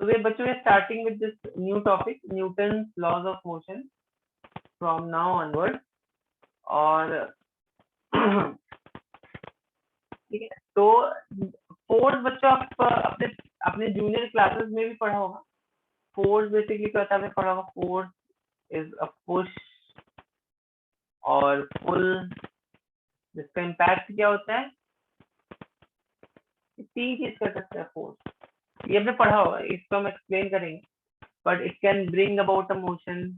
we bachcho we are starting with this new topic, Newton's laws of motion from now onwards. और ठीक है, तो force बच्चों आप अपने अपने जूनियर क्लासेस में भी पढ़ा होगा। फोर्स बेसिकली क्या होता है, आपने पढ़ा होगा, फोर्स इज अ पुश और पुल, जिसका इम्पैक्ट क्या होता है, तीन चीज कर सकता है फोर्स, ये हमने पढ़ा होगा, इसको हम एक्सप्लेन करेंगे। But it can bring about a motion,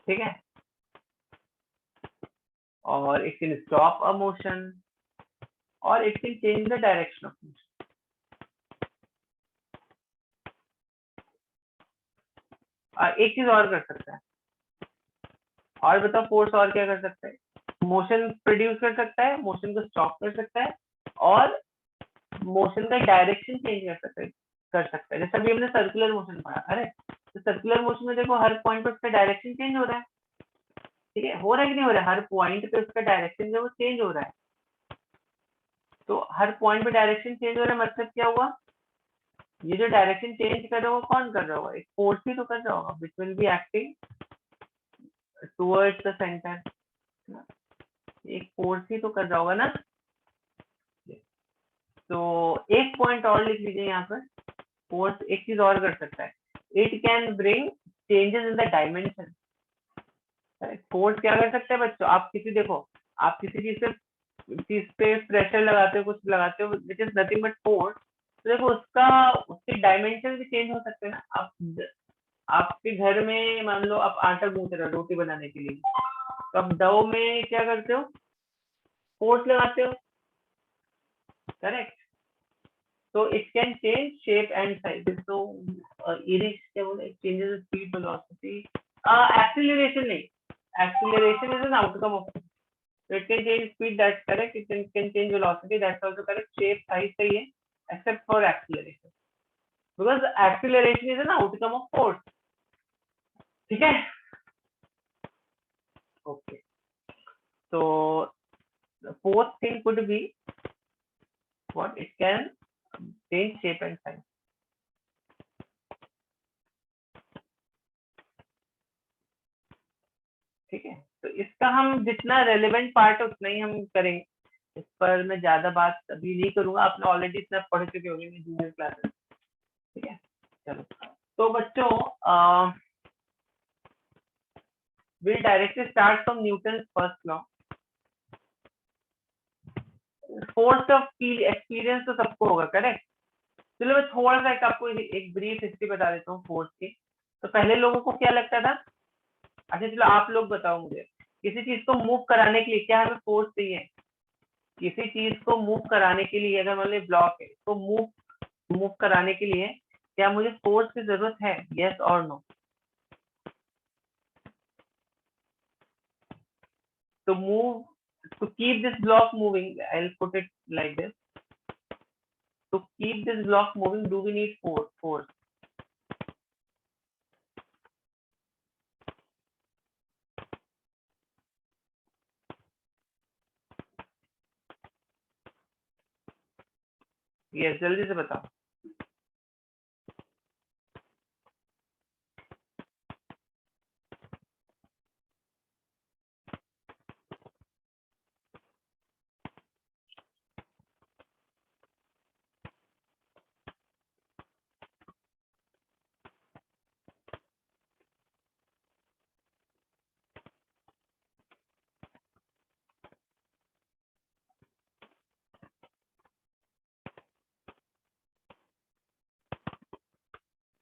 ठीक है, और it can stop a motion, और it can change the direction of motion. एक चीज और कर सकता है, और बताओ फोर्स और क्या कर सकता है? मोशन प्रोड्यूस कर सकता है, मोशन को स्टॉप कर सकता है, और मोशन का डायरेक्शन चेंज कर सकता है। जैसे अभी हमने सर्कुलर मोशन पढ़ा, अरे तो सर्कुलर मोशन में देखो हर पॉइंट पे उसका डायरेक्शन चेंज हो रहा है, ठीक है, हो रहा है कि नहीं हो रहा है? हर पॉइंट पे उसका डायरेक्शन जो वो चेंज हो रहा है। तो हर पॉइंट पे डायरेक्शन चेंज हो रहा है, मतलब क्या हुआ, ये जो डायरेक्शन चेंज कर रहा होगा कौन कर रहा होगा? एक फोर्स ही तो कर रहा होगा, which will be acting towards the centre. एक फोर्स ही तो कर रहा होगा ना। तो एक पॉइंट और लिख लीजिए यहाँ पर, फोर्स एक चीज और कर सकता है, it can bring changes in the dimension. Force क्या कर सकता है बच्चों? आप किसी देखो, आप किसी चीज पे प्रेशर लगाते हो, कुछ लगाते हो, which is nothing but force, तो देखो उसके डायमेंशन भी चेंज हो सकते हैं ना। आप आपके घर में मान लो आप आटा गूंथ रहे हो रोटी बनाने के लिए, तो आप डो में क्या करते हो? फोर्स लगाते हो, correct? So it can change shape and size. So Irish क्या बोले, changes the speed, velocity, acceleration नहीं, acceleration is an outcome of it. So it can change speed, that's correct. It can change velocity, that's also correct. Shape, size सही है, except for acceleration, because acceleration is an outcome of force. ठीक है? Okay. So the fourth thing could be what? It can change shape and size. ठीक है, तो इसका हम जितना रेलेवेंट पार्ट है उतना ही हम करेंगे, इस पर मैं ज्यादा बात अभी नहीं करूंगा, आपने ऑलरेडी इतना पढ़ चुके होंगे जूनियर क्लासेस। ठीक है, चलो, तो बच्चों will directly start from Newton first law. Force का एक्सपीरियंस तो सबको होगा, करेक्ट? चलो मैं थोड़ा सा आपको एक ब्रीफ हिस्ट्री बता देता हूँ फोर्स की। तो पहले लोगों को क्या लगता था, अच्छा चलो आप लोग बताओ मुझे, किसी चीज को मूव कराने के लिए क्या हमें फोर्स चाहिए? किसी चीज को मूव कराने के लिए, अगर मान लो ब्लॉक है तो मूव कराने के लिए क्या मुझे फोर्स की जरूरत है? यस और नो? तो move, to keep this block moving, I'll put it like this, to keep this block moving, do we need force? yes, जल्दी से बताओ।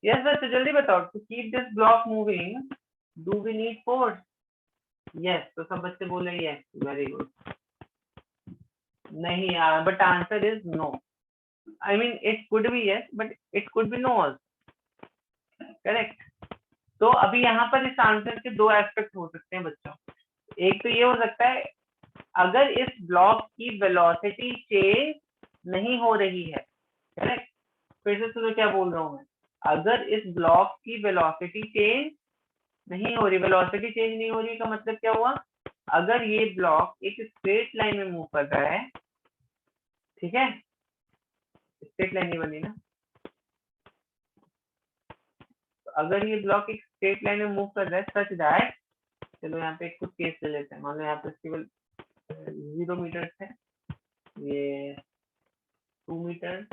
yes बच्चों जल्दी बताओ, to keep this block moving, do we need force? yes, तो सब बच्चे बोले yes, very good. नहीं यार, but answer is no. I mean it could be yes, but it could be no also. Correct? तो अभी यहाँ पर इस आंसर के दो एस्पेक्ट हो सकते हैं बच्चों। एक तो ये हो सकता है, अगर इस ब्लॉक की वेलोसिटी चेंज नहीं हो रही है, करेक्ट? फिर से सुनो क्या बोल रहा हूँ मैं, अगर इस ब्लॉक की वेलोसिटी चेंज नहीं हो रही, वेलोसिटी चेंज नहीं हो रही का मतलब क्या हुआ? अगर ये ब्लॉक एक स्ट्रेट लाइन में मूव कर रहा है, ठीक है, स्ट्रेट लाइन नहीं बनी ना, अगर ये ब्लॉक एक स्ट्रेट लाइन में मूव कर रहा है सच दैट, चलो यहाँ पे कुछ केस ले लेते हैं, मान लो यहाँ पे केवल 0 मीटर है, ये 2 metre,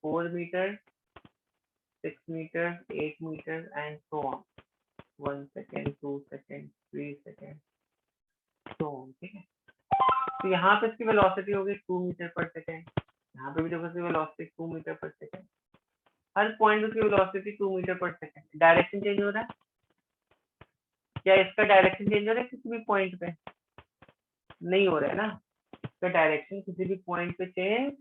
4 metre, 6 metre, 8 metre and so on, 1 second, 2 second, 3 second, so on. ठीक है, तो यहाँ पे इसकी वेलोसिटी होगी 2 मीटर पर सेकेंड, यहाँ पे भी देखो इसकी वेलोसिटी 2 मीटर पर सेकेंड, हर पॉइंट की वेलोसिटी 2 मीटर पर सेकेंड। डायरेक्शन चेंज हो रहा है क्या? इसका डायरेक्शन चेंज हो रहा है किसी भी पॉइंट पे? नहीं हो रहा है ना, इसका डायरेक्शन किसी भी पॉइंट पे चेंज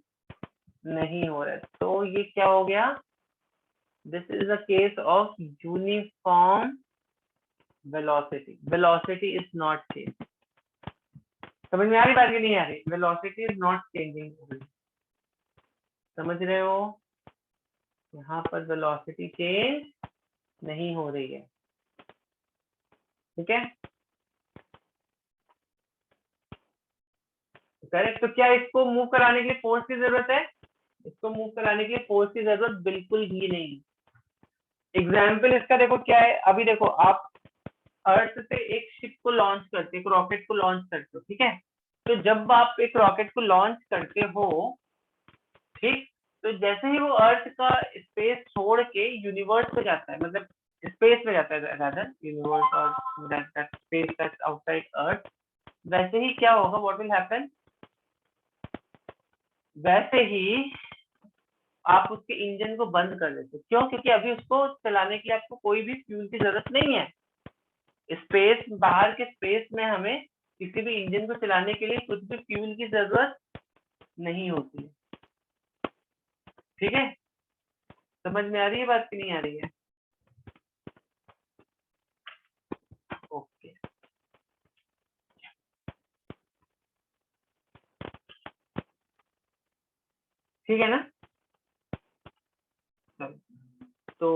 नहीं हो रहा है, तो ये क्या हो गया? This is a case of uniform velocity, velocity is not change. समझ में आ रही बात कि नहीं आ रही? वेलोसिटी इज नॉट चेंजिंग, समझ रहे हो? यहाँ पर वेलोसिटी चेंज नहीं हो रही है। ठीक है, करेक्ट। तो क्या इसको मूव कराने के लिए फोर्स की जरूरत है? इसको मूव कराने के लिए फोर्स की जरूरत बिल्कुल भी नहीं। एग्जाम्पल इसका देखो क्या है, अभी देखो आप अर्थ से एक शिप को लॉन्च करते, एक रॉकेट को लॉन्च करते हो, ठीक है? तो जब आप एक रॉकेट को लॉन्च करते हो, ठीक, तो जैसे ही वो अर्थ का स्पेस छोड़ के यूनिवर्स में जाता है, मतलब स्पेस में जाता है रादर, यूनिवर्स और दैट स्पेस दैट्स आउटसाइड अर्थ, वैसे ही क्या होगा, व्हाट विल हैपन, वैसे ही आप उसके इंजन को बंद कर देते हो। क्यों? क्योंकि अभी उसको चलाने के लिए आपको कोई भी फ्यूल की जरूरत नहीं है। स्पेस, बाहर के स्पेस में हमें किसी भी इंजन को चलाने के लिए कुछ भी फ्यूल की जरूरत नहीं होती है। ठीक है, समझ में आ रही है बात कि नहीं आ रही है? ओके, ठीक है ना? तो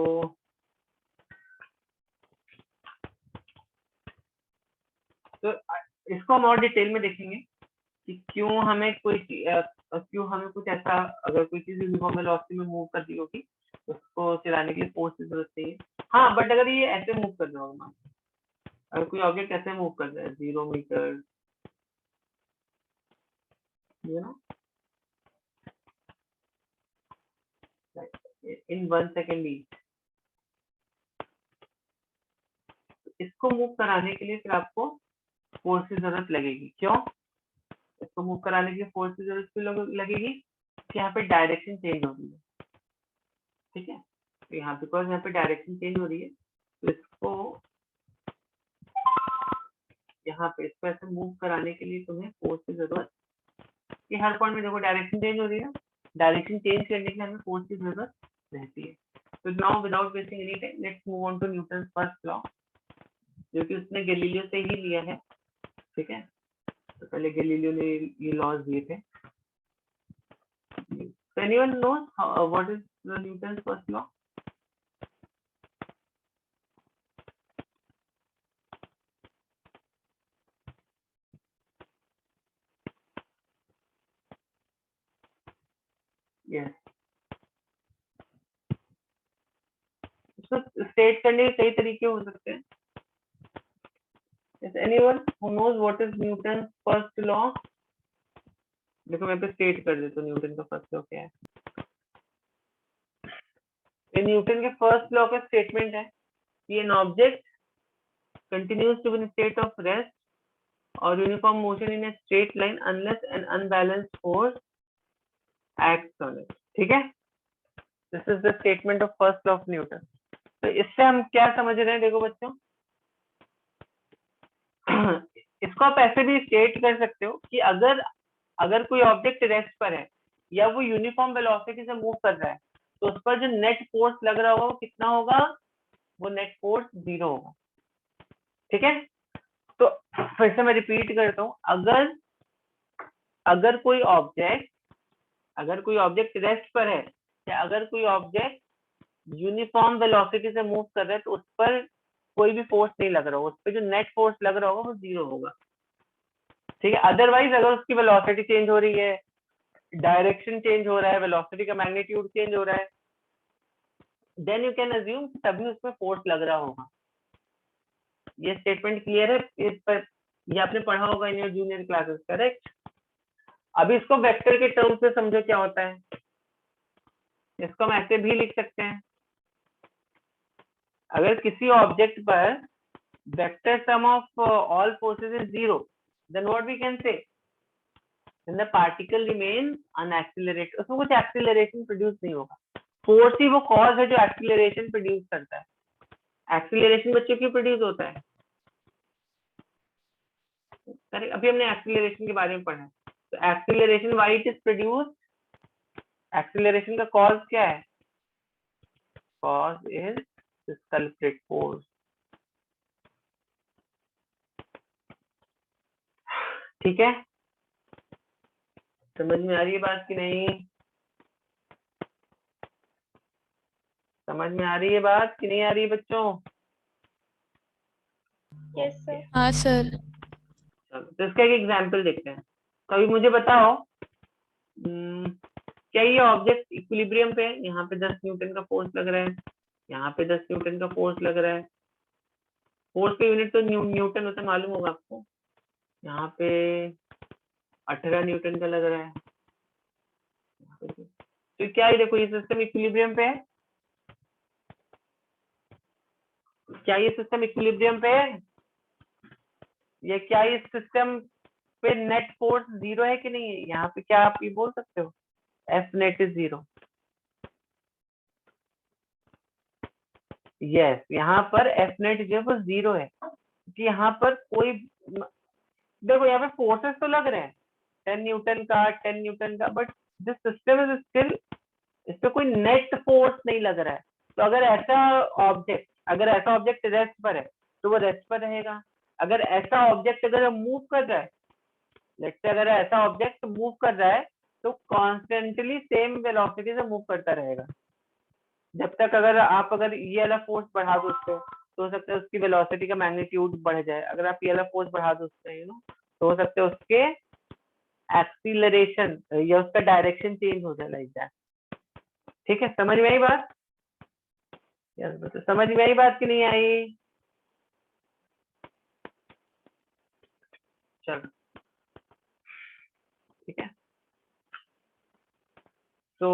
इसको हम और डिटेल में देखेंगे कि क्यों हमें कुछ ऐसा, अगर कोई चीज यूनिफॉर्म वेलोसिटी में मूव कर रही होगी उसको चलाने के लिए फोर्स की जरूरत चाहिए। हाँ, बट अगर ये ऐसे मूव कर रहा होगा, अगर कोई ऑब्जेक्ट ऐसे मूव कर रहा है 0 metre, you know, in 1 second each, इसको मूव कराने के लिए फिर आपको फोर्स की जरूरत लगेगी। क्यों? इसको मूव कराने के लिए फोर्स की जरूरत क्यों लगेगी? कि यहाँ पे डायरेक्शन चेंज हो रही है। ठीक है, तो यहाँ बिकॉज यहाँ पे डायरेक्शन चेंज हो रही है, तो इसको यहाँ पे इसको ऐसे मूव कराने के लिए तुम्हें फोर्स की जरूरत, कि हर पॉइंट में देखो डायरेक्शन चेंज हो रही है, डायरेक्शन चेंज करने के लिए हमें फोर्स की जरूरत रहती है। तो now without wasting any time let's move on to Newton first law, जो कि उसने गैलीलियो से ही लिया है। ठीक है, तो पहले गैलीलियो ने ये लॉज दिए थे। Anyone knows what is the Newton first law? Yes, इसको स्टेट करने के कई तरीके हो सकते हैं। Is anyone who knows what is Newton's first law? देखो मैं पे स्टेट कर देता हूँ न्यूटन का फर्स्ट लॉ क्या है। ये न्यूटन के फर्स्ट लॉ का स्टेटमेंट है कि an object continues to be in a state of rest or uniform motion in a straight line unless an unbalanced force acts on it. ठीक है, this is the statement of first law of Newton. तो इससे हम क्या समझ रहे हैं, देखो बच्चों, इसको आप ऐसे भी स्टेट कर सकते हो कि अगर अगर कोई ऑब्जेक्ट रेस्ट पर है या वो यूनिफॉर्म वेलोसिटी से मूव कर रहा है, तो उस पर जो नेट फोर्स लग रहा होगा वो कितना होगा? वो नेट फोर्स 0 होगा। ठीक है, तो फिर से मैं रिपीट करता हूँ, अगर अगर कोई ऑब्जेक्ट रेस्ट पर है या अगर कोई ऑब्जेक्ट यूनिफॉर्म वेलोसिटी से मूव कर रहा है, तो उस पर कोई भी फोर्स नहीं लग रहा होगा, उस पर जो नेट फोर्स लग रहा होगा वो 0 होगा। ठीक है, अदरवाइज अगर उसकी वेलोसिटी चेंज हो रही है, डायरेक्शन चेंज हो रहा है, वेलोसिटी का मैग्नीट्यूड चेंज हो रहा है, देन यू कैन अज्यूम तभी उसमें फोर्स लग रहा होगा। ये स्टेटमेंट क्लियर है? इस पर ये आपने पढ़ा होगा in your junior classes, correct? अभी इसको वेक्टर के टर्म्स में समझो क्या होता है। इसको हम ऐसे भी लिख सकते हैं, अगर किसी ऑब्जेक्ट पर vector sum of all forces is 0, then what we can say, then the particle remains unaccelerated। उसमें कुछ एक्सीलरेशन प्रोड्यूस नहीं होगा। फोर्स ही वो कॉज है जो एक्सीलरेशन प्रोड्यूस करता है। एक्सीलरेशन बच्चों क्यों प्रोड्यूस होता है? अभी हमने एक्सीलरेशन के बारे में पढ़ा है। तो acceleration why it is produce, acceleration का कॉज क्या है? Cause is this culprit force. ठीक है, समझ में आ रही है बात कि नहीं? समझ में आ रही है बात कि नहीं आ रही है बच्चों? Yes sir. हाँ सर। चलो तो इसका एक एग्जांपल देखते हैं। तो अभी मुझे बताओ, क्या ये ऑब्जेक्ट इक्विलिब्रियम पे है? यहाँ पे 10 न्यूटन का फोर्स लग रहा है, यहाँ पे 10 न्यूटन का फोर्स लग रहा है। फोर्स का यूनिट तो न्यूटन होता है, मालूम होगा आपको। यहाँ पे 18 न्यूटन का लग रहा है। तो क्या ये देखो, ये सिस्टम इक्विलिब्रियम पे है? क्या ये सिस्टम इक्विलिब्रियम पे है? या क्या इस सिस्टम पे नेट फोर्स 0 है कि नहीं है? यहाँ पे क्या आप ये बोल सकते हो एफ नेट इज 0? यस, यहाँ पर एफ नेट जो है वो 0 है, क्योंकि यहाँ पर कोई, देखो यहाँ पे फोर्सेस तो लग रहे हैं 10 न्यूटन का, 10 न्यूटन का, but this system is still, इस पे कोई नेट फोर्स नहीं लग रहा है। तो अगर ऐसा ऑब्जेक्ट रेस्ट पर है तो वो रेस्ट पर रहेगा। अगर ऐसा ऑब्जेक्ट अगर मूव कर रहा है, लेट्स से अगर ऐसा ऑब्जेक्ट मूव कर रहा है तो कॉन्स्टेंटली सेम वेलोसिटी से मूव करता रहेगा, जब तक अगर ये वाला फोर्स बढ़ा दो उसको, तो हो सकता है उसकी वेलोसिटी का मैग्नीट्यूड बढ़ जाए। अगर आप ये वाला फोर्स बढ़ा दो उससे, तो हो सकता है उसके एक्सीलरेशन या उसका डायरेक्शन चेंज हो जाए, लाइक दैट। ठीक है, समझ में आई बात? यस, समझ में आई बात कि नहीं आई? चलो ठीक है, तो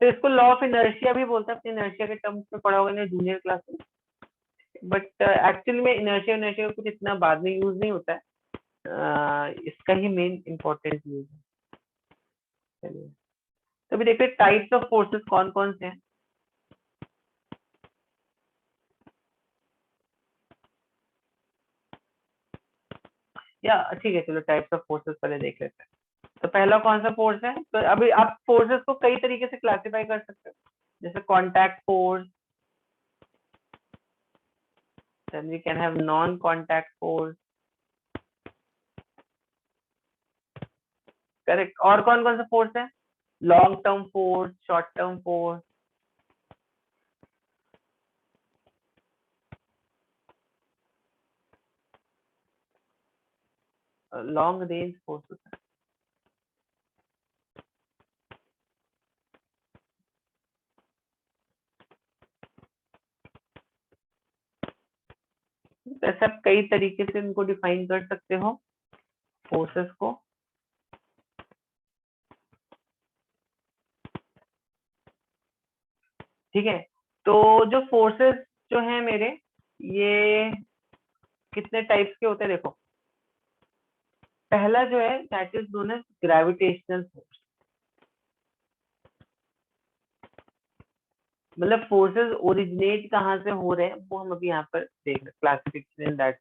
इसको लॉ ऑफ इनर्शिया भी बोलते हैं। अपने इनर्शिया के टर्म्स में पढ़ा होगा जूनियर क्लास में, बट एक्चुअली में इनर्शिया इनर्शिया कुछ इतना बाद में यूज नहीं होता है, इसका ही मेन इंपॉर्टेंट यूज है। चलिए, तो अभी देखते हैं टाइप्स ऑफ फोर्सेस कौन कौन से हैं। या ठीक है, चलो टाइप्स ऑफ फोर्सेस पहले देख लेते हैं। तो पहला कौन सा फोर्स है? तो अभी आप फोर्सेस को कई तरीके से क्लासिफाई कर सकते हो, जैसे contact force, then we can have non contact force, correct. और कौन कौन सा फोर्स है? Long term force, short term force, long range force होता है। ऐसे आप कई तरीके से इनको डिफाइन कर सकते हो फोर्सेस को। ठीक है, तो जो फोर्सेस जो है मेरे, ये कितने टाइप्स के होते हैं देखो। पहला जो है that is known as gravitational force. मतलब फोर्सेस ओरिजिनेट कहाँ से हो रहे हैं वो हम अभी यहाँ पर देख रहे, क्लासिफिकेशन इन दैट।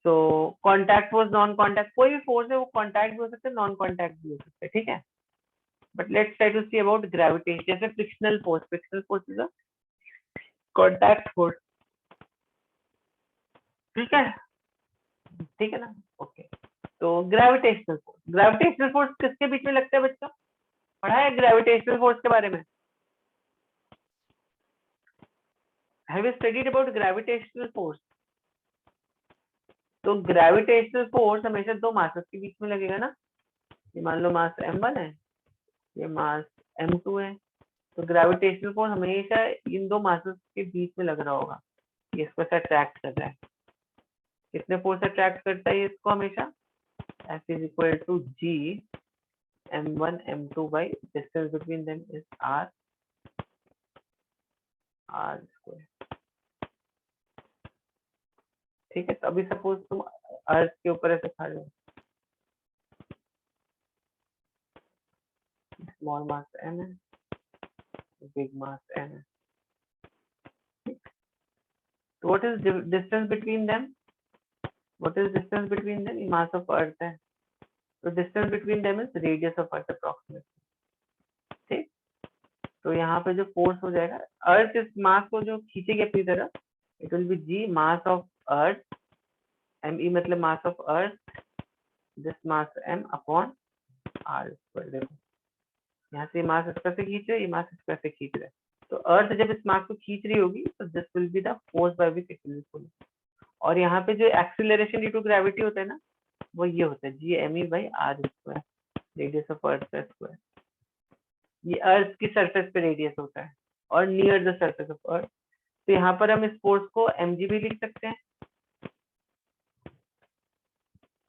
तो कॉन्टैक्ट फोर्स, नॉन कॉन्टैक्ट, कोई भी फोर्स है वो कॉन्टैक्ट भी हो सकता है, नॉन कॉन्टैक्ट भी हो सकता है। ठीक है, but let's try to see about gravitation. जैसे frictional force is a contact force. ठीक है, ठीक है ना? ओके, तो ग्रेविटेशनल फोर्स किसके बीच में लगता है बच्चों? पढ़ा है ग्रेविटेशनल फोर्स के बारे में? Have you studied about gravitational force? तो ग्रेविटेशनल फोर्स हमेशा दो मासेस के बीच में लगेगा ना। मान लो मास m1 है ये मास m2 है, तो ग्रेविटेशनल फोर्स हमेशा इन दो मासेस के बीच में लग रहा होगा, ये इसको अट्रैक्ट कर रहा है। कितने फोर्स अट्रैक्ट करता है ये इसको हमेशा? F is equal to G m1 m2 by distance between them is r square। ठीक है, तो अभी सपोज तुम अर्थ के ऊपर ऐसे खड़े हो, स्मॉल मास m है, बिग मास n है, तो what is distance between them? What is distance between them? Mass of अर्थ है, तो distance between them is radius of earth approximately. ठीक, तो यहाँ पे जो फोर्स हो जाएगा, अर्थ इस मास को जो खींचेगी अपनी तरफ, it will be G mass of earth, M E मतलब mass of earth, this mass m upon R square. देखो यहाँ से मास इस पर से खींच रहे, ये मास इस पर से खींच रहे, तो अर्थ जब इस मास को खींच रही होगी तो this will be the force by which it will pull. और यहाँ पे जो एक्सीलरेशन ड्यू टू ग्रेविटी होता है ना, वो ये होता है G M E by R square, radius of earth का स्क्वायर। ये अर्थ की सरफेस पे रेडियस होता है और near the surface of earth, तो यहाँ पर हम इस फोर्स को mg भी लिख सकते हैं।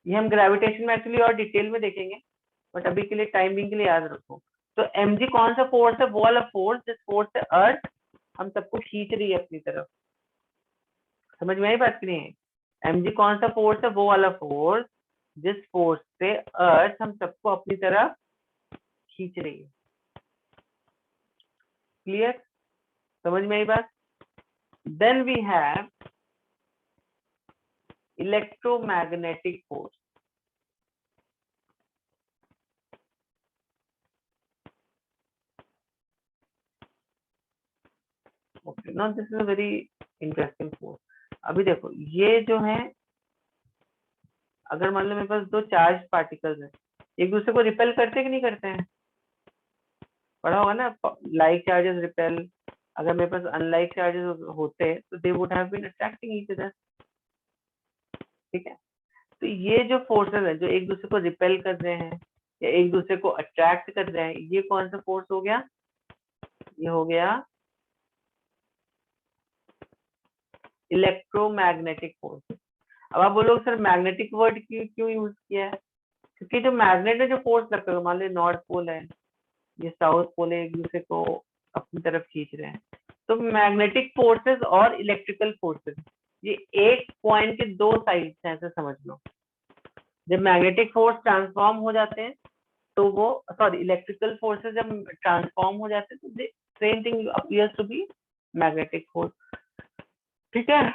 ये हम ग्रेविटेशन में एक्चुअली और डिटेल में देखेंगे, बट अभी के लिए टाइमिंग के लिए याद रखो। तो mg कौन सा फोर्स है? वो वाला फोर्स जिस फोर्स से अर्थ हम सबको खींच रही है अपनी तरफ। समझ में आई बात की नहीं? mg कौन सा फोर्स है? वो वाला फोर्स जिस फोर्स से अर्थ हम सबको अपनी तरफ खींच रही है। क्लियर? समझ में आई बात? Then we have electromagnetic force. Okay, now this is a very interesting force. अभी देखो ये जो है, अगर मान लो मेरे पास दो चार्ज पार्टिकल्स हैं, एक दूसरे को रिपेल करते कि नहीं करते हैं? पढ़ा होगा ना, लाइक चार्जेस रिपेल। अगर मेरे पास अनलाइक चार्जेस होते तो they would have been attracting each other. ठीक है, तो ये जो फोर्सेस है जो एक दूसरे को रिपेल कर रहे हैं या एक दूसरे को अट्रैक्ट कर रहे हैं, ये कौन सा फोर्स हो गया? ये हो गया इलेक्ट्रोमैग्नेटिक फोर्स। अब आप बोलोगे सर मैग्नेटिक वर्ड क्यों यूज किया है? क्योंकि जो मैग्नेट है, जो फोर्स लगता है, मान लो नॉर्थ पोल है, ये साउथ पोल है, एक दूसरे को अपनी तरफ खींच रहे हैं, तो मैग्नेटिक फोर्सेस और इलेक्ट्रिकल फोर्सेस ये एक पॉइंट के दो साइड्स हैं, ऐसे समझ लो। जब मैग्नेटिक फोर्स ट्रांसफॉर्म हो जाते हैं तो वो, सॉरी, इलेक्ट्रिकल फोर्सेस जब ट्रांसफॉर्म हो जाते हैं तो same thing appears to be magnetic force. ठीक है,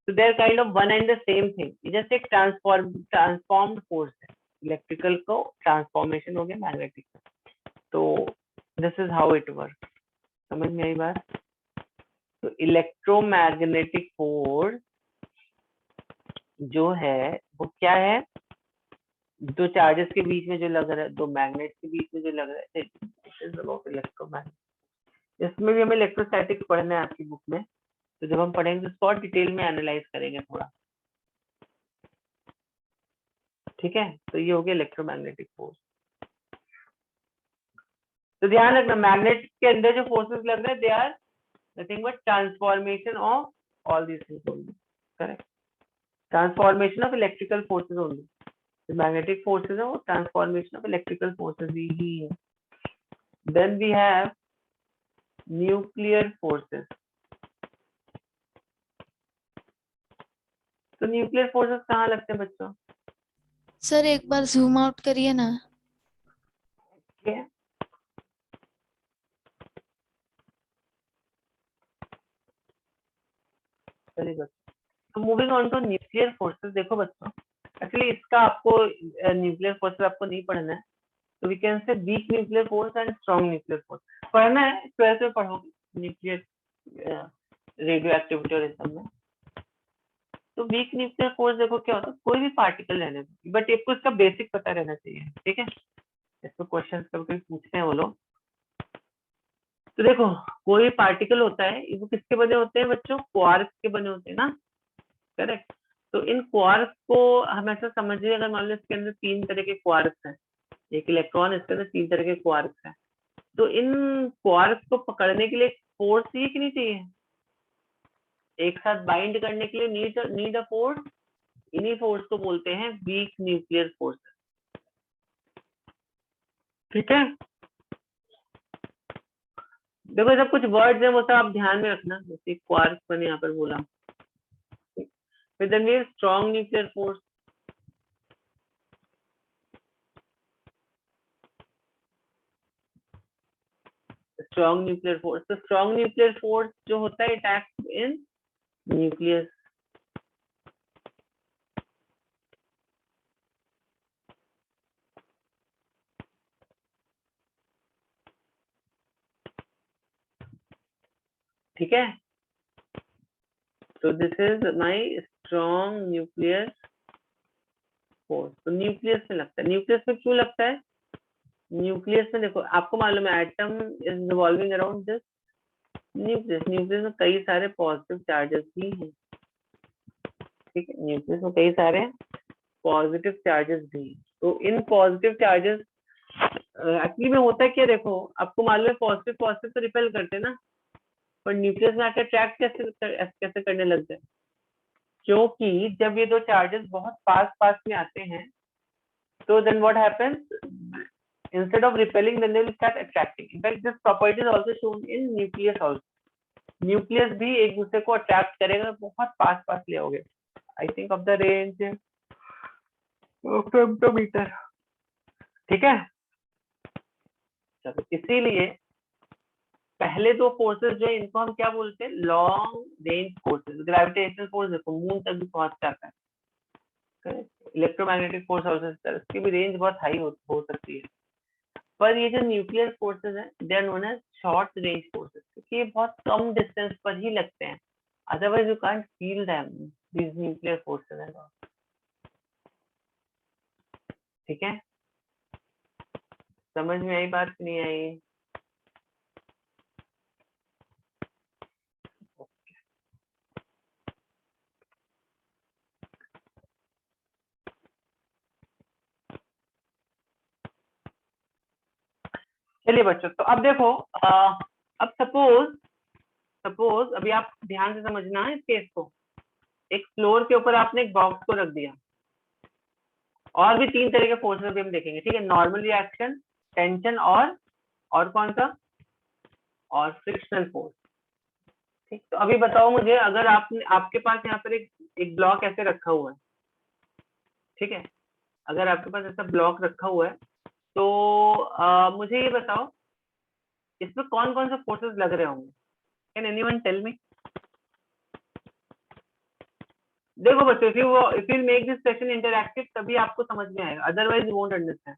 so they're kind of one and the same thing, ये जैसे एक ट्रांसफॉर्म्ड फोर्स है, इलेक्ट्रिकल को ट्रांसफॉर्मेशन हो गया मैग्नेटिक का, तो this is how it work. समझ में आई बात? तो इलेक्ट्रोमैग्नेटिक फोर्स जो है वो क्या है? दो चार्जेस के बीच में जो लग रहा है, दो मैग्नेट के बीच में जो लग रहा है, इलेक्ट्रोमैग्नेट। इसमें भी हमें इलेक्ट्रोस्टैटिक्स पढ़ना है आपकी बुक में, तो जब हम पढ़ेंगे तो इसको और डिटेल में एनालाइज करेंगे थोड़ा। ठीक है, तो ये हो गया इलेक्ट्रोमैग्नेटिक फोर्स। तो ध्यान रखना, मैग्नेट के अंदर जो फोर्सेस लग रहे हैं, they are nothing but transformation of all these things only. Correct, transformation of electrical forces only. जो मैग्नेटिक फोर्सेस है वो ट्रांसफॉर्मेशन ऑफ इलेक्ट्रिकल फोर्सेस ही है। Then we have nuclear forces. तो न्यूक्लियर फोर्सेस कहाँ लगते हैं बच्चों? सर एक बार जूम आउट करिए ना। ठीक है, चलिए बच्चों, तो moving on to nuclear forces. देखो बच्चों, एक्चुअली इसका आपको न्यूक्लियर फोर्सेस आपको नहीं पढ़ना है, तो we can say weak nuclear force and strong nuclear force पढ़ना है, 12th में पढ़ोगे न्यूक्लियर रेडियो एक्टिविटी और इस सब में। तो वीक न्यूक्लियर फोर्स देखो क्या होता है, कोई भी पार्टिकल रहने दो, बट आपको इसका बेसिक पता रहना चाहिए। ठीक है, इसको क्वेश्चन कभी पूछते हैं वो लोग। तो देखो, कोई पार्टिकल होता है, वो किसके बने होते हैं बच्चों? क्वार्क के बने होते हैं ना। करेक्ट, तो इन क्वार्क्स को हमेशा समझिए, अगर मान लो इसके अंदर 3 तरह के क्वार्क्स हैं, एक इलेक्ट्रॉन, इसके अंदर 3 तरह के क्वार्क्स हैं, तो इन क्वार्क्स को पकड़ने के लिए फोर्स चाहिए कि नहीं चाहिए? एक साथ बाइंड करने के लिए नीड अ फोर्स। इन्हीं फोर्स को बोलते हैं वीक न्यूक्लियर फोर्स। ठीक है, देखो जब कुछ वर्ड्स हैं वो सब आप ध्यान में रखना, जैसे क्वार्क मैंने यहाँ पर बोला, फिर then we strong nuclear force. Strong nuclear force, तो स्ट्रॉन्ग न्यूक्लियर फोर्स जो होता है, इट एक्ट्स इन न्यूक्लियस। ठीक है, तो this is my strong nuclear force. तो न्यूक्लियस में लगता है। न्यूक्लियस में क्यों लगता है? न्यूक्लियस में देखो, आपको मालूम है atom is revolving around this nucleus. Nucleus में कई सारे पॉजिटिव चार्जेस भी हैं। ठीक है, न्यूक्लियस में कई सारे पॉजिटिव चार्जेस भी। तो इन पॉजिटिव चार्जेस एक्चुअली में होता है क्या, देखो आपको मालूम है पॉजिटिव पॉजिटिव तो रिपेल करते हैं ना, पर न्यूक्लियस में आकर अट्रैक्ट कैसे करने लग जाए? क्योंकि जब ये दो चार्जेस बहुत पास पास में आते हैं, तो then what happens, instead of repelling then they will start attracting. In fact this property is also shown in nucleus also। Nucleus भी एक दूसरे को अट्रैक्ट करेगा, बहुत पास पास ले आओगे, I think of the range of femtometre. ठीक है, चलो इसीलिए पहले दो फोर्सेस जो है इनको हम क्या बोलते हैं? Long range forces. Gravitational force देखो मून तक भी पहुंच जाता है, इलेक्ट्रोमैग्नेटिक फोर्स और इसकी भी रेंज बहुत हाई हो सकती है। पर ये जो न्यूक्लियर फोर्सेस हैं they are known as short range forces, क्योंकि ये बहुत कम डिस्टेंस पर ही लगते हैं, otherwise you can't feel them these nuclear forces and all. ठीक है, समझ में आई बात कि नहीं आई? चलिए बच्चों, तो अब देखो अब सपोज अभी आप ध्यान से समझना है इस केस को। एक फ्लोर के ऊपर आपने एक बॉक्स को रख दिया, और भी 3 तरह के फोर्सेस अभी हम देखेंगे। ठीक है, नॉर्मल रिएक्शन, टेंशन और कौन सा, और फ्रिक्शनल फोर्स। ठीक, तो अभी बताओ मुझे, अगर आपने आपके पास यहाँ पर एक ब्लॉक ऐसे रखा हुआ है, ठीक है, अगर आपके पास ऐसा ब्लॉक रखा हुआ है, तो मुझे ये बताओ इसमें कौन कौन से फोर्सेस लग रहे होंगे? Can anyone tell me? देखो बच्चों, if you make this session interactive तभी आपको समझ में आएगा, अदरवाइज यू वोंट अंडरस्टैंड।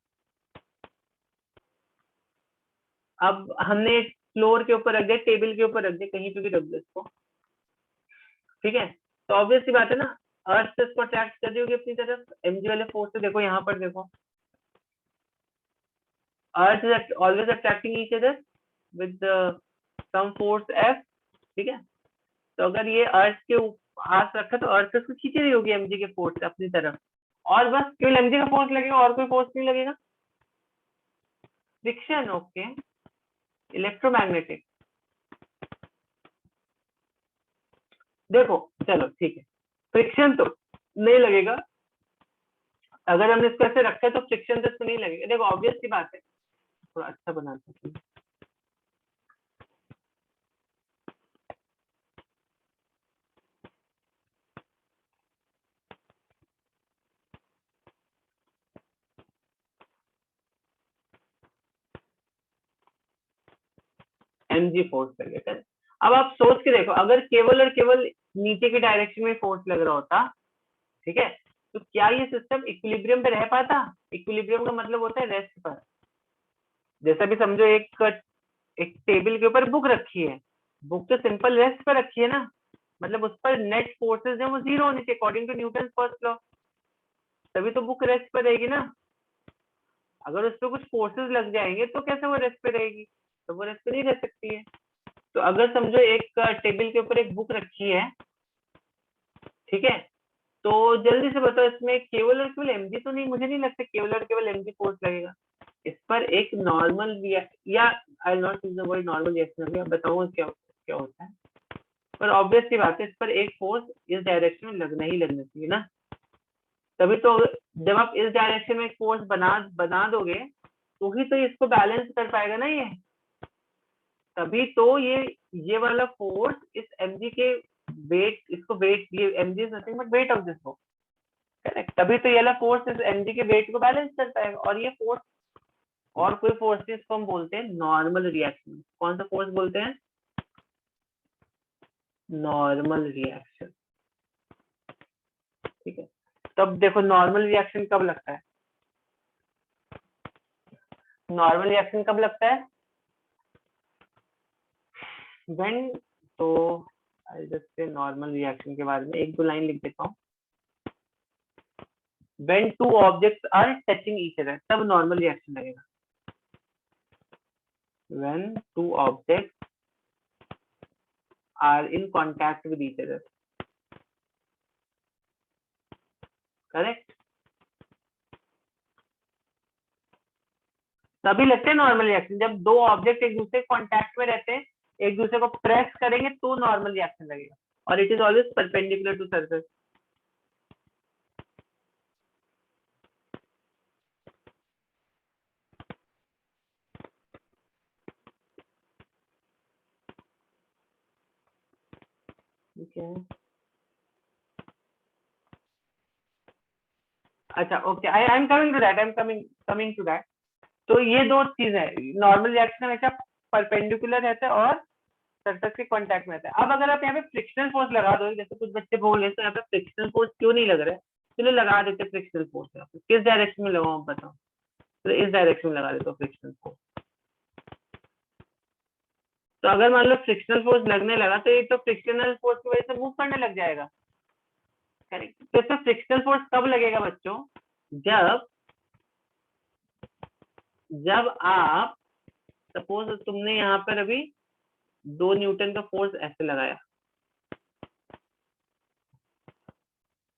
अब हमने फ्लोर के ऊपर रख दिया, टेबल के ऊपर रख दिया, कहीं पे भी रख दिया इसको। ठीक है, तो ऑब्वियस सी बात है ना, अर्थ से इसको अट्रैक्ट कर रही होगी अपनी तरफ, mg वाले फोर्स से। देखो यहाँ पर देखो, earth is always attracting each other with some force F। ठीक है, तो अगर ये अर्थ के पास रखा तो अर्थ इसको खींच रही होगी mg के फोर्स से अपनी तरफ, और बस केवल mg का फोर्स लगेगा और कोई फोर्स नहीं लगेगा। Friction, okay, electromagnetic. देखो चलो ठीक है, फ्रिक्शन तो नहीं लगेगा, अगर हमने इसको ऐसे रखा है तो फ्रिक्शन तो इसको नहीं लगेगा। देखो ऑब्वियस की बात है, थोड़ा अच्छा बनाते हैं। mg फोर्स लगेगा। अब आप सोच के देखो, अगर केवल और केवल नीचे के डायरेक्शन में फोर्स लग रहा होता, ठीक है, तो क्या ये सिस्टम इक्विलिब्रियम पे रह पाता? इक्विलिब्रियम का मतलब होता है रेस्ट पर। जैसा भी समझो, एक टेबल के ऊपर बुक रखी है, बुक तो सिंपल रेस्ट पर रखी है ना, मतलब उस पर नेट फोर्सेस है वो जीरो होने चाहिए according to Newton first law, तभी तो बुक रेस्ट पर रहेगी ना। अगर उस पर कुछ फोर्सेस लग जाएंगे तो कैसे वो रेस्ट पे रहेगी? तो वो रेस्ट पे नहीं रह सकती है। तो अगर समझो एक टेबल के ऊपर एक बुक रखी है, ठीक है, तो जल्दी से बताओ, इसमें केवल और केवल mg तो नहीं, मुझे नहीं लगता केवल और केवल mg फोर्स लगेगा। इस पर एक नॉर्मल या I not use the word normal reaction, अभी बताऊंगा क्या क्या होता है, पर ऑब्वियस सी बात है इस पर एक फोर्स इस डायरेक्शन में लगना ही लगना चाहिए ना। तभी तो जब आप इस डायरेक्शन में एक फोर्स बना दोगे तो ही तो इसको बैलेंस कर पाएगा ना ये। तभी तो ये वाला फोर्स इस mg के वेट, इसको वेट, ये mg is nothing but weight of this force, correct. तभी तो ये वाला फोर्स इस mg के वेट को बैलेंस कर पाएगा। और ये फोर्स और कोई फोर्स को हम बोलते हैं नॉर्मल रिएक्शन। कौन सा फोर्स बोलते हैं? Normal reaction. ठीक है, तब देखो नॉर्मल रिएक्शन कब लगता है? नॉर्मल रिएक्शन कब लगता है? व्हेन, तो I just say normal reaction के बारे में एक दो लाइन लिख देता हूँ। When two objects are touching each other, तब नॉर्मल रिएक्शन लगेगा। When two objects are in contact with each other, correct, तभी लगते हैं नॉर्मल रिएक्शन। जब दो ऑब्जेक्ट एक दूसरे कॉन्टैक्ट में रहते हैं, एक दूसरे को प्रेस करेंगे तो नॉर्मल रिएक्शन लगेगा। और it is always perpendicular to surface. ठीक है, अच्छा okay, I am coming to that, I am coming to that. तो ये दो चीज है, नॉर्मल रिएक्शन हमेशा परपेंडिकुलर रहता है और सरफेस के कांटेक्ट में रहता है। अब अगर आप यहाँ पे फ्रिक्शनल फोर्स लगा दो, जैसे कुछ बच्चे बोल रहे हैं तो यहाँ पे फ्रिक्शनल फोर्स क्यों नहीं लग रहा है, चलो लगा देते फ्रिक्शनल फोर्स। यहाँ पे किस डायरेक्शन में लगाऊं बताओ? तो इस डायरेक्शन में लगा देता हूँ फ्रिक्शनल फोर्स। तो अगर मान लो फ्रिक्शनल फोर्स लगने लगा तो ये तो फ्रिक्शनल फोर्स की वजह से मूव करने लग जाएगा, करेक्ट। तो इसमें फ्रिक्शनल फोर्स कब लगेगा बच्चों? जब जब आप सपोज तुमने यहाँ पर अभी 2 न्यूटन का फोर्स ऐसे लगाया,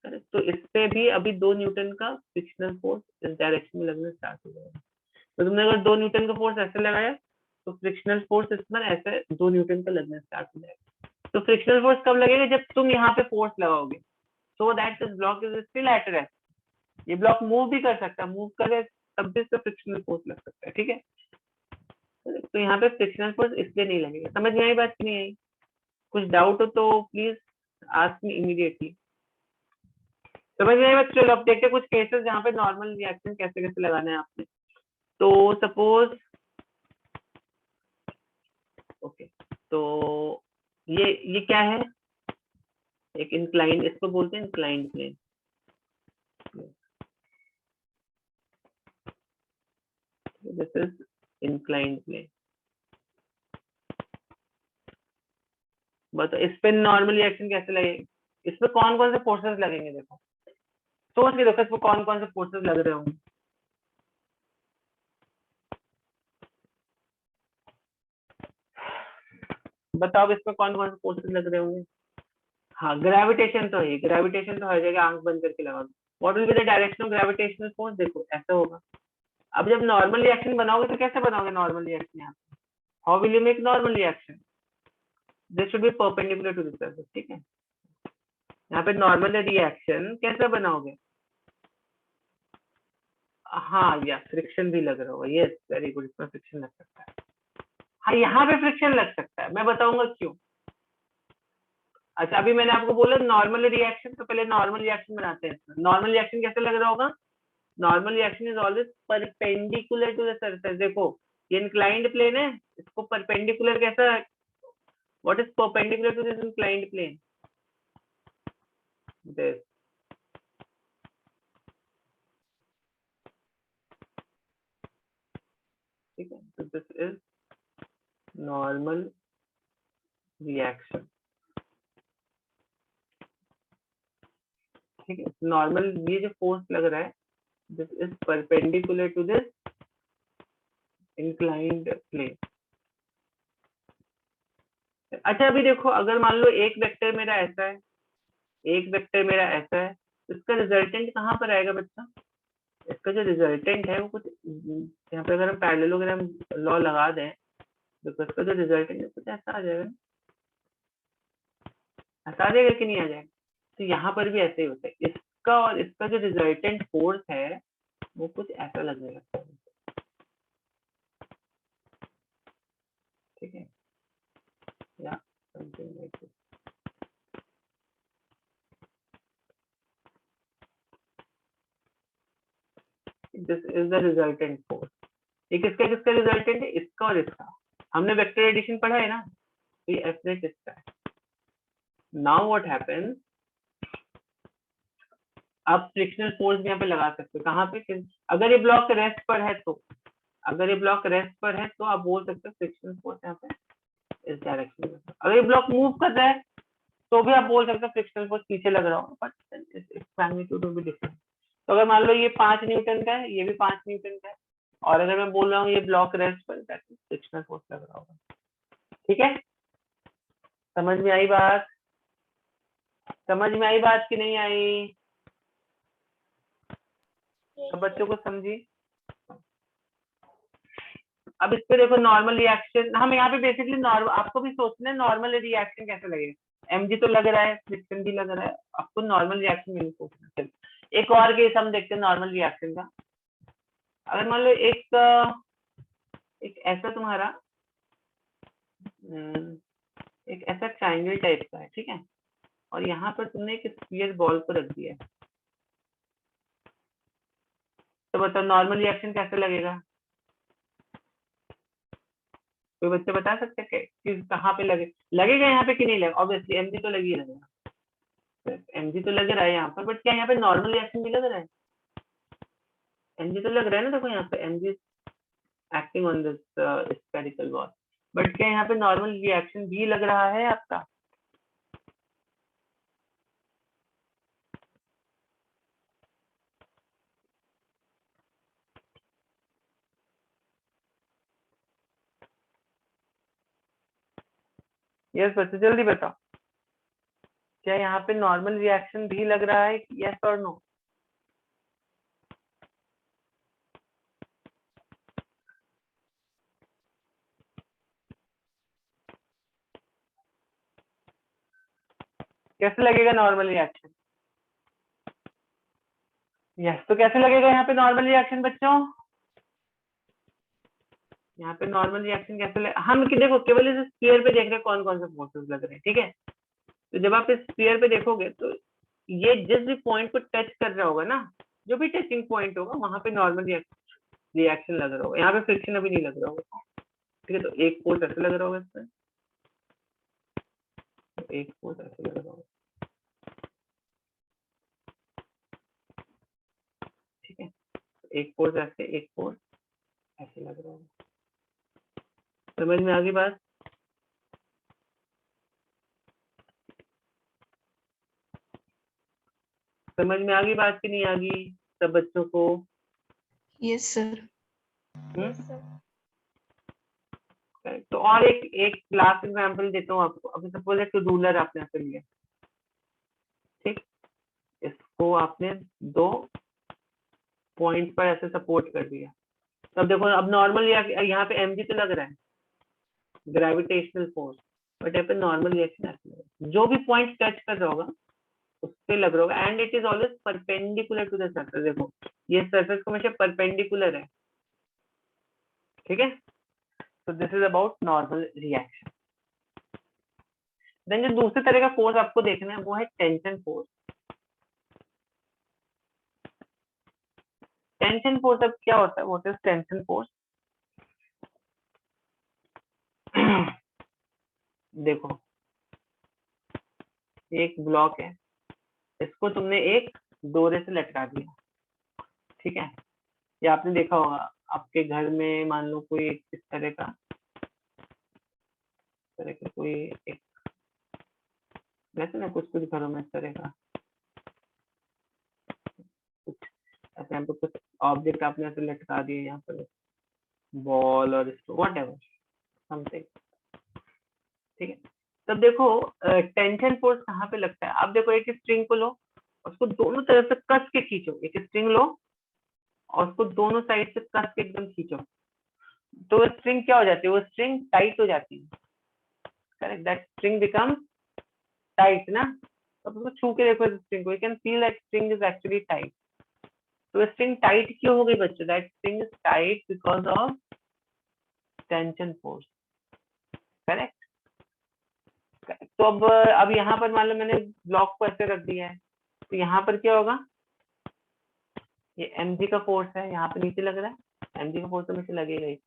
करेक्ट, तो इस पे भी अभी 2 न्यूटन का फ्रिक्शनल फोर्स इस डायरेक्शन में लगना स्टार्ट हो जाएगा। तो तुमने अगर 2 न्यूटन का फोर्स ऐसे लगाया तो फ्रिक्शनल फोर्स इस पर ऐसे 2 न्यूटन का लगना स्टार्ट हो जाएगा। तो फ्रिक्शनल फोर्स कब लगेगा? जब तुम यहाँ पे फोर्स लगाओगे, so that this block is still at rest. ये ब्लॉक मूव भी कर सकता है, मूव करे तब भी इसका फ्रिक्शनल फोर्स लग सकता है, ठीक है। तो यहाँ पे फ्रिक्शनल फोर्स इसलिए नहीं लगेगा। समझ में आई बात? नहीं आई? कुछ डाउट हो तो प्लीज आस्क मी इमीडिएटली। समझ में आई बात? चलो अब देखते हैं कुछ केसेस जहाँ पे नॉर्मल रिएक्शन कैसे कैसे लगाना है आपने। तो सपोज ओके, तो ये क्या है? एक इंक्लाइंड, इसको बोलते हैं inclined plane. This is inclined plane. बताओ इस पे नॉर्मल रिएक्शन कैसे लगेगा? इस पे कौन कौन से फोर्सेस लगेंगे? देखो सोच के देखो इस पे कौन कौन से फोर्सेस लग रहे होंगे। बताओ इस पे कौन कौन से फोर्सेस लग रहे होंगे। हाँ, ग्रेविटेशन तो है, ग्रेविटेशन तो हर जगह आंख बंद करके लगा दो। What will be the direction of gravitational force? देखो ऐसा होगा। अब जब नॉर्मल रिएक्शन बनाओगे तो कैसे बनाओगे नॉर्मल रिएक्शन? यहाँ how will you make normal reaction? This should be perpendicular to the surface, ठीक है। यहाँ पे नॉर्मल रिएक्शन कैसे बनाओगे? हाँ, या फ्रिक्शन भी लग रहा होगा, यस वेरी गुड, इसमें फ्रिक्शन लग सकता है। हाँ, यहाँ पे फ्रिक्शन लग सकता है, मैं बताऊंगा क्यों। अच्छा, अभी मैंने आपको बोला नॉर्मल रिएक्शन, तो पहले नॉर्मल रिएक्शन बनाते हैं। नॉर्मल रिएक्शन कैसे लग रहा होगा? Normal reaction is always perpendicular to the surface. देखो ये इंक्लाइंड प्लेन है, इसको परपेंडिकुलर कैसा, what is perpendicular to this inclined plane? This, ठीक है। तो दिस इज नॉर्मल रिएक्शन, ठीक है। नॉर्मल, ये जो फोर्स लग रहा है this is perpendicular to this inclined plane. अच्छा अभी देखो, अगर मान लो एक वेक्टर मेरा ऐसा है, एक वेक्टर मेरा ऐसा है, इसका रिजल्टेंट कहाँ पर आएगा बच्चा? इसका जो रिजल्टेंट है वो कुछ यहाँ पे अगर हम पैरेललोग्राम लॉ लगा दें तो इसका जो रिजल्टेंट है कुछ ऐसा आ जाएगा, ऐसा आ जाएगा कि नहीं आ जाएगा? तो यहाँ पर भी ऐसे ही होता है, इसका और इसका जो रिजल्टेंट फोर्स है वो कुछ ऐसा लगेगा, ठीक है, या something like this. This is the resultant force. ये किसका किसका रिजल्टेंट है? इसका और इसका। हमने वेक्टर एडिशन पढ़ा है ना, ये एफ नेट इसका है। नाउ व्हाट हैपेंस, आप फ्रिक्शनल फोर्स भी यहाँ पे लगा सकते हो। कहाँ पे? अगर ये ब्लॉक रेस्ट पर है तो, अगर ये ब्लॉक रेस्ट पर है तो आप बोल सकते हो फ्रिक्शनल फोर्स यहाँ पे इस डायरेक्शन में। अगर ये ब्लॉक मूव कर रहा है तो भी आप बोल सकते हो फ्रिक्शनल फोर्स पीछे लग रहा हो, but its magnitude will be different. तो अगर मान लो ये 5 न्यूटन का है, ये भी 5 न्यूटन का है, और अगर मैं बोल रहा हूँ ये ब्लॉक रेस्ट पर, फ्रिक्शनल फोर्स लग रहा होगा। ठीक है, समझ में आई बात? समझ में आई बात कि नहीं आई? सब बच्चों को समझी? अब इस पे देखो नॉर्मल रिएक्शन, हम यहाँ पे बेसिकली नॉर्मल, आपको भी सोचना है नॉर्मल रिएक्शन कैसे लगेगा। एमजी तो लग रहा है, फ्रिक्शन भी लग रहा है, आपको नॉर्मल रिएक्शन नहीं सोचना। चलो एक और केस हम देखते हैं नॉर्मल रिएक्शन का। अगर मान लो एक ऐसा तुम्हारा एक ऐसा ट्राइंगल टाइप का है, ठीक है, और यहाँ पर तुमने एक स्फीयर बॉल को रख दिया है, तो बताओ नॉर्मल रिएक्शन कैसे लगेगा? कोई बच्चे बता सकते हैं कि कहाँ पे लगेगा यहाँ पे कि नहीं लगेगा? ऑब्वियसली एमजी तो लगी रहेगा, एमजी तो लग रहा है यहाँ पर, बट क्या यहाँ पे नॉर्मल रिएक्शन भी लग रहा है? एमजी तो लग रहा है ना, देखो यहाँ पे MG acting on this spherical ball, but क्या यहाँ पे नॉर्मल रिएक्शन भी लग रहा है आपका? यस बच्चे जल्दी बताओ, क्या यहाँ पे नॉर्मल रिएक्शन भी लग रहा है? यस और नो? कैसे लगेगा नॉर्मल रिएक्शन? यस, तो कैसे लगेगा यहाँ पे नॉर्मल रिएक्शन बच्चों? यहाँ पे नॉर्मल रिएक्शन कैसे हम कि देखो केवल इस स्फीयर पे देख रहे हैं कौन कौन से फोर्सेस लग रहे हैं, ठीक है। तो जब आप इस स्फीयर पे देखोगे तो ये जिस भी पॉइंट को टच कर रहा होगा ना, जो भी टचिंग पॉइंट होगा वहां पे नॉर्मल रिएक्शन लग रहा होगा। यहाँ पे फ्रिक्शन अभी नहीं लग रहा होगा, ठीक है। तो एक फोर्स ऐसे लग रहा होगा इसमें, तो एक फोर्स ऐसे लग रहा होगा, ठीक है। एक फोर्स ऐसे, एक फोर्स ऐसे लग रहा होगा। समझ में आ गई बात? समझ में आ गई बात कि नहीं आ गई सब बच्चों को? Yes sir. तो और एक लास्ट एग्जांपल देता हूँ आपको। अभी सपोज एक रूलर आपने ऐसे लिया, ठीक, इसको आपने 2 पॉइंट पर ऐसे सपोर्ट कर दिया। तब देखो अब नॉर्मल यहाँ पे एमजी तो लग रहा है, ग्रेविटेशनल फोर्स, बट यहाँ पे नॉर्मल रिएक्शन ऐसे लग रहा है। जो भी पॉइंट टच कर रहा होगा उस पे लग रहा होगा, and it is always perpendicular to the surface. देखो ये सरफेस को हमेशा परपेंडिकुलर है, ठीक है। तो this is about normal reaction. Then जो दूसरे तरह का फोर्स आपको देखना है वो है टेंशन फोर्स। टेंशन फोर्स अब क्या होता है? What is tension force? देखो एक ब्लॉक है, इसको तुमने एक डोरे से लटका दिया, ठीक है। या आपने देखा होगा आपके घर में, मान लो कोई इस तरह का कोई एक, वैसे ना कुछ कुछ घरों में इस तरह का कुछ ऐसे यहाँ पे कुछ ऑब्जेक्ट आपने ऐसे लटका दिए, यहाँ पर बॉल और वॉट एवर समथिंग, ठीक है। तब देखो टेंशन फोर्स कहाँ पे लगता है? आप देखो एक स्ट्रिंग को लो उसको दोनों तरफ से कस के खींचो, एक स्ट्रिंग लो और उसको दोनों साइड से कस के एकदम खींचो, तो वो स्ट्रिंग क्या हो जाती है, वो स्ट्रिंग टाइट हो जाती है। Correct, that string becomes tight ना। तो उसको छू के देखो स्ट्रिंग को, you can feel that string is actually tight. तो स्ट्रिंग टाइट क्यों हो गई बच्चों, that string is tight because of tension force. Correct. तो अब यहाँ पर मान लो मैंने ब्लॉक को ऐसे रख दिया है, तो यहाँ पर क्या होगा, ये mg का फोर्स है, यहाँ पे नीचे लग रहा है, mg का फोर्स तो नीचे लगेगा ही।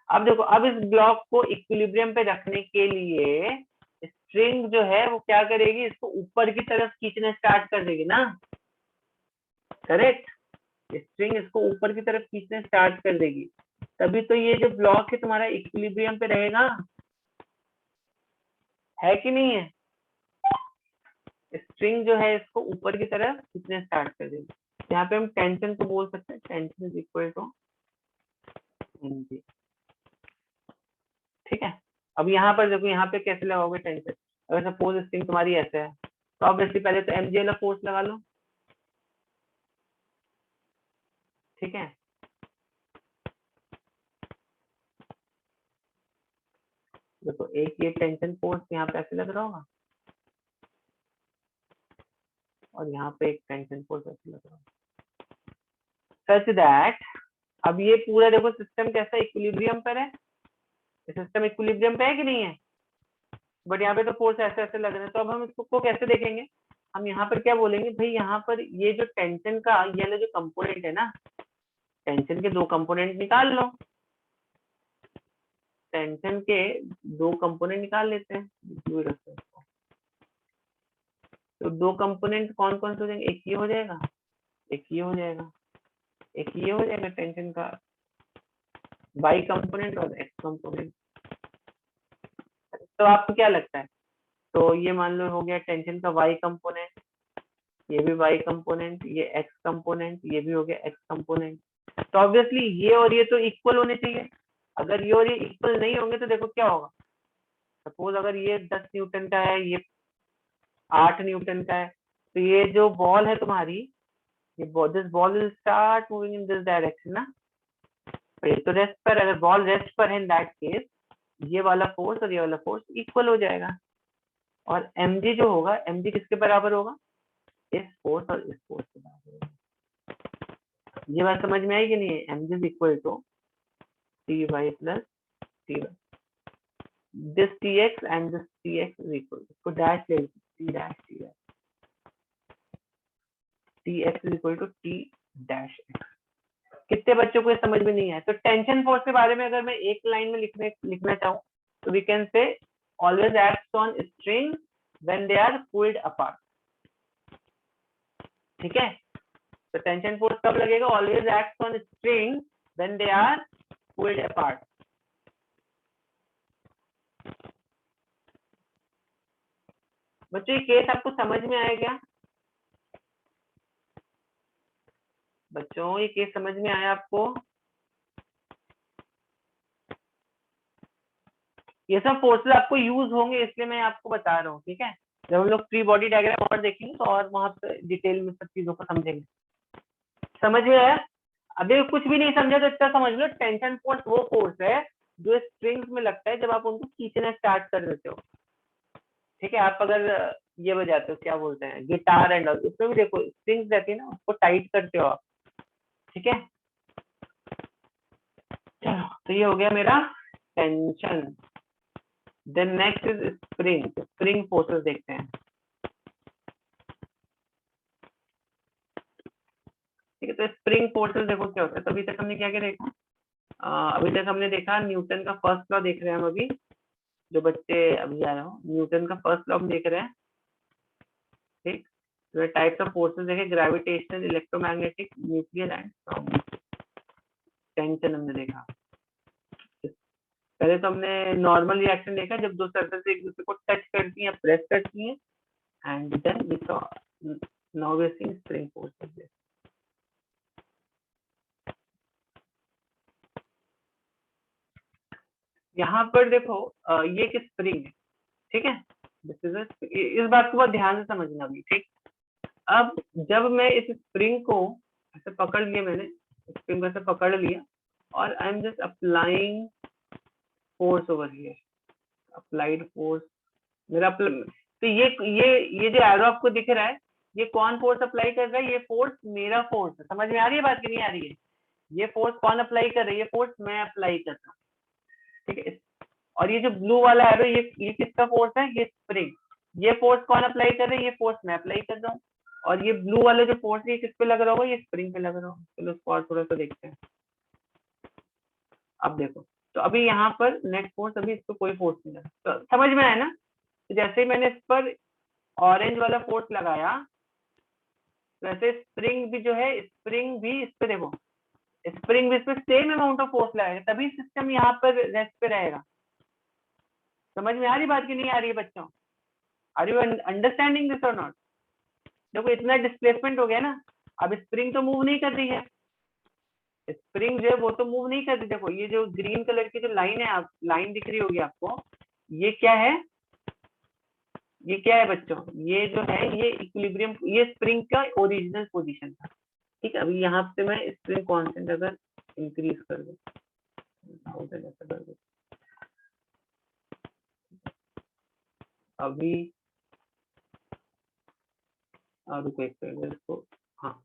अब देखो, अब इस ब्लॉक को इक्विलिब्रियम पे रखने के लिए स्ट्रिंग जो है वो क्या करेगी, इसको ऊपर की तरफ खींचना स्टार्ट कर देगी ना। करेक्ट, स्ट्रिंग इसको ऊपर की तरफ खींचना स्टार्ट कर देगी, तभी तो ये जो ब्लॉक है तुम्हारा इक्विलिब्रियम पे रहेगा, है कि नहीं है। स्ट्रिंग जो है इसको ऊपर की तरफ खींचना स्टार्ट कर देगी। यहाँ पे हम टेंशन को बोल सकते हैं, tension is equal to mg। ठीक है। अब यहाँ पर देखो, यहाँ पे कैसे लगाओगे टेंशन, अगर सपोज स्ट्रिंग तुम्हारी ऐसे है, तो ऑब्वियसली पहले तो mg वाला फोर्स लगा लो। ठीक है, देखो एक ये टेंशन फोर्स यहाँ पे ऐसे लग रहा होगा, और यहाँ पे एक टेंशन फोर्स ऐसे लग रहा होगा, सच दैट अब ये पूरा देखो सिस्टम कैसा इक्विलिब्रियम पर है, सिस्टम इक्विलिब्रियम पे है कि नहीं है, बट यहाँ पे तो फोर्स ऐसे ऐसे लग रहे हैं। तो अब हम इसको कैसे देखेंगे, हम यहाँ पर क्या बोलेंगे भाई, यहाँ पर ये जो टेंशन का ये वाला जो कंपोनेंट है ना, टेंशन के दो कंपोनेंट निकाल लो, टेंशन के दो कंपोनेंट निकाल लेते हैं। तो दो कंपोनेंट कौन कौन से हो जाएंगे, एक ये हो जाएगा, एक ये हो जाएगा, एक ये हो जाएगा टेंशन का वाई कंपोनेंट और एक्स कंपोनेंट। तो आपको क्या लगता है, तो ये मान लो हो गया टेंशन का वाई कंपोनेंट, ये भी वाई कंपोनेंट, ये एक्स कंपोनेंट, ये भी हो गया एक्स कंपोनेंट। तो ऑब्वियसली ये और ये तो इक्वल होने चाहिए, अगर ये और ये इक्वल नहीं होंगे तो देखो क्या होगा, सपोज अगर ये 10 न्यूटन का है, ये 8 न्यूटन का है, तो ये जो बॉल है तुम्हारी, ये this ball will start moving in this direction ना। तो रेस्ट पर, अगर बॉल रेस्ट पर है इन दैट केस, ये वाला फोर्स और ये वाला फोर्स इक्वल हो जाएगा, और mg जो होगा, mg किसके बराबर होगा, इस फोर्स और इस फोर्स के बराबर होगा। ये बात समझ में आई कि नहीं है, mg is equal to T Y plus T Y, this tx and this tx is equal, इसको डैश ले T dash T dash, tx is equal to t dash x। कितने बच्चों को ये समझ में नहीं आया। तो टेंशन फोर्स के बारे में अगर मैं एक लाइन में लिखना चाहूँ, तो we can say always acts on string when they are pulled apart. ठीक है, तो टेंशन फोर्स कब लगेगा, always acts on string when they are pulled apart. बच्चों ये केस आपको समझ में आया क्या, बच्चों ये केस समझ में आया आपको, ये सब फोर्सेस आपको यूज होंगे इसलिए मैं आपको बता रहा हूँ। ठीक है, जब हम लोग फ्री बॉडी डायग्राम और देखेंगे तो और वहां पे डिटेल में सब चीजों को समझेंगे। समझ में आया, अभी कुछ भी नहीं समझा तो इतना समझ लो, टेंशन फोर्स वो फोर्स है जो स्ट्रिंग्स में लगता है जब आप उनको खींचना स्टार्ट कर देते हो। ठीक है, आप अगर ये बजाते हो, क्या बोलते हैं, गिटार एंड ऑल, उसमें भी देखो स्ट्रिंग्स रहती है ना, उसको टाइट करते हो आप। ठीक है, तो ये हो गया मेरा tension. Then next is spring, spring forces देखते हैं। ठीक है, तो स्प्रिंग फोर्सेस देखो क्या होता है। तो अभी तक हमने क्या क्या देखा, अभी तक हमने देखा न्यूटन का फर्स्ट लॉ देख रहे हैं हम अभी, जो बच्चे अभी आ रहे हो न्यूटन का फर्स्ट लॉ देख रहे हैं। ठीक, तो टाइप्स ऑफ फोर्सेस देखे, gravitational, electromagnetic, nuclear and tension हमने देखा। पहले तो हमने नॉर्मल रिएक्शन देखा, जब दो सरफेस एक दूसरे को टच करती हैं, प्रेस करती हैं, and then we saw now we seeing spring forces. यहाँ पर देखो ये किस स्प्रिंग है। ठीक है, इस बात को बहुत ध्यान से समझना भी। ठीक, अब जब मैं इस स्प्रिंग को ऐसे पकड़ लिया, मैंने स्प्रिंग को ऐसे पकड़ लिया और I am just applying force over here, applied force मेरा तो ये जो एरो आपको दिख रहा है, ये कौन फोर्स अप्लाई कर रहा है? ये फोर्स मेरा फोर्स है। समझ में आ रही है बात कि नहीं आ रही है? ये फोर्स कौन अप्लाई कर रहा है? ये फोर्स मैं अप्लाई कर रहा हूँ, ठीक है। और ये जो ब्लू वाला एरो, ये किसका फोर्स है? ये स्प्रिंग। ये फोर्स कौन अप्लाई कर रहा है? ये फोर्स मैं अप्लाई कर रहा हूँ। और ये ब्लू वाला जो फोर्स है, ये किस पे लग रहा होगा? ये स्प्रिंग पे लग रहा होगा। चलो उसको और थोड़ा सा देखते हैं। अब देखो, तो अभी यहाँ पर नेट फोर्स, अभी इस पर कोई फोर्स नहीं लगा, तो समझ में आया ना? तो जैसे ही मैंने इस पर ऑरेंज वाला फोर्स लगाया, वैसे स्प्रिंग भी जो है, स्प्रिंग भी इस पे देखो, स्प्रिंग भी इस पे सेम अमाउंट ऑफ फोर्स लगाएगा, तभी सिस्टम यहाँ पर रेस्ट पे रहेगा। समझ में आ रही बात की नहीं आ रही है बच्चों? आर यू अंडरस्टैंडिंग दिस और नॉट? देखो इतना डिस्प्लेसमेंट हो गया ना, अब स्प्रिंग तो मूव नहीं कर रही है, स्प्रिंग जो है वो तो मूव नहीं कर रही। देखो ये जो ग्रीन कलर की जो लाइन है, आप लाइन दिख रही होगी आपको, ये क्या है? ये क्या है बच्चों? ये जो है ये इक्विलिब्रियम, ये स्प्रिंग का ओरिजिनल पोजीशन था, ठीक है। अभी यहाँ पे मैं स्प्रिंग कांस्टेंट अगर इंक्रीज कर दूं, अभी रुको एक सेकंड इसको, हाँ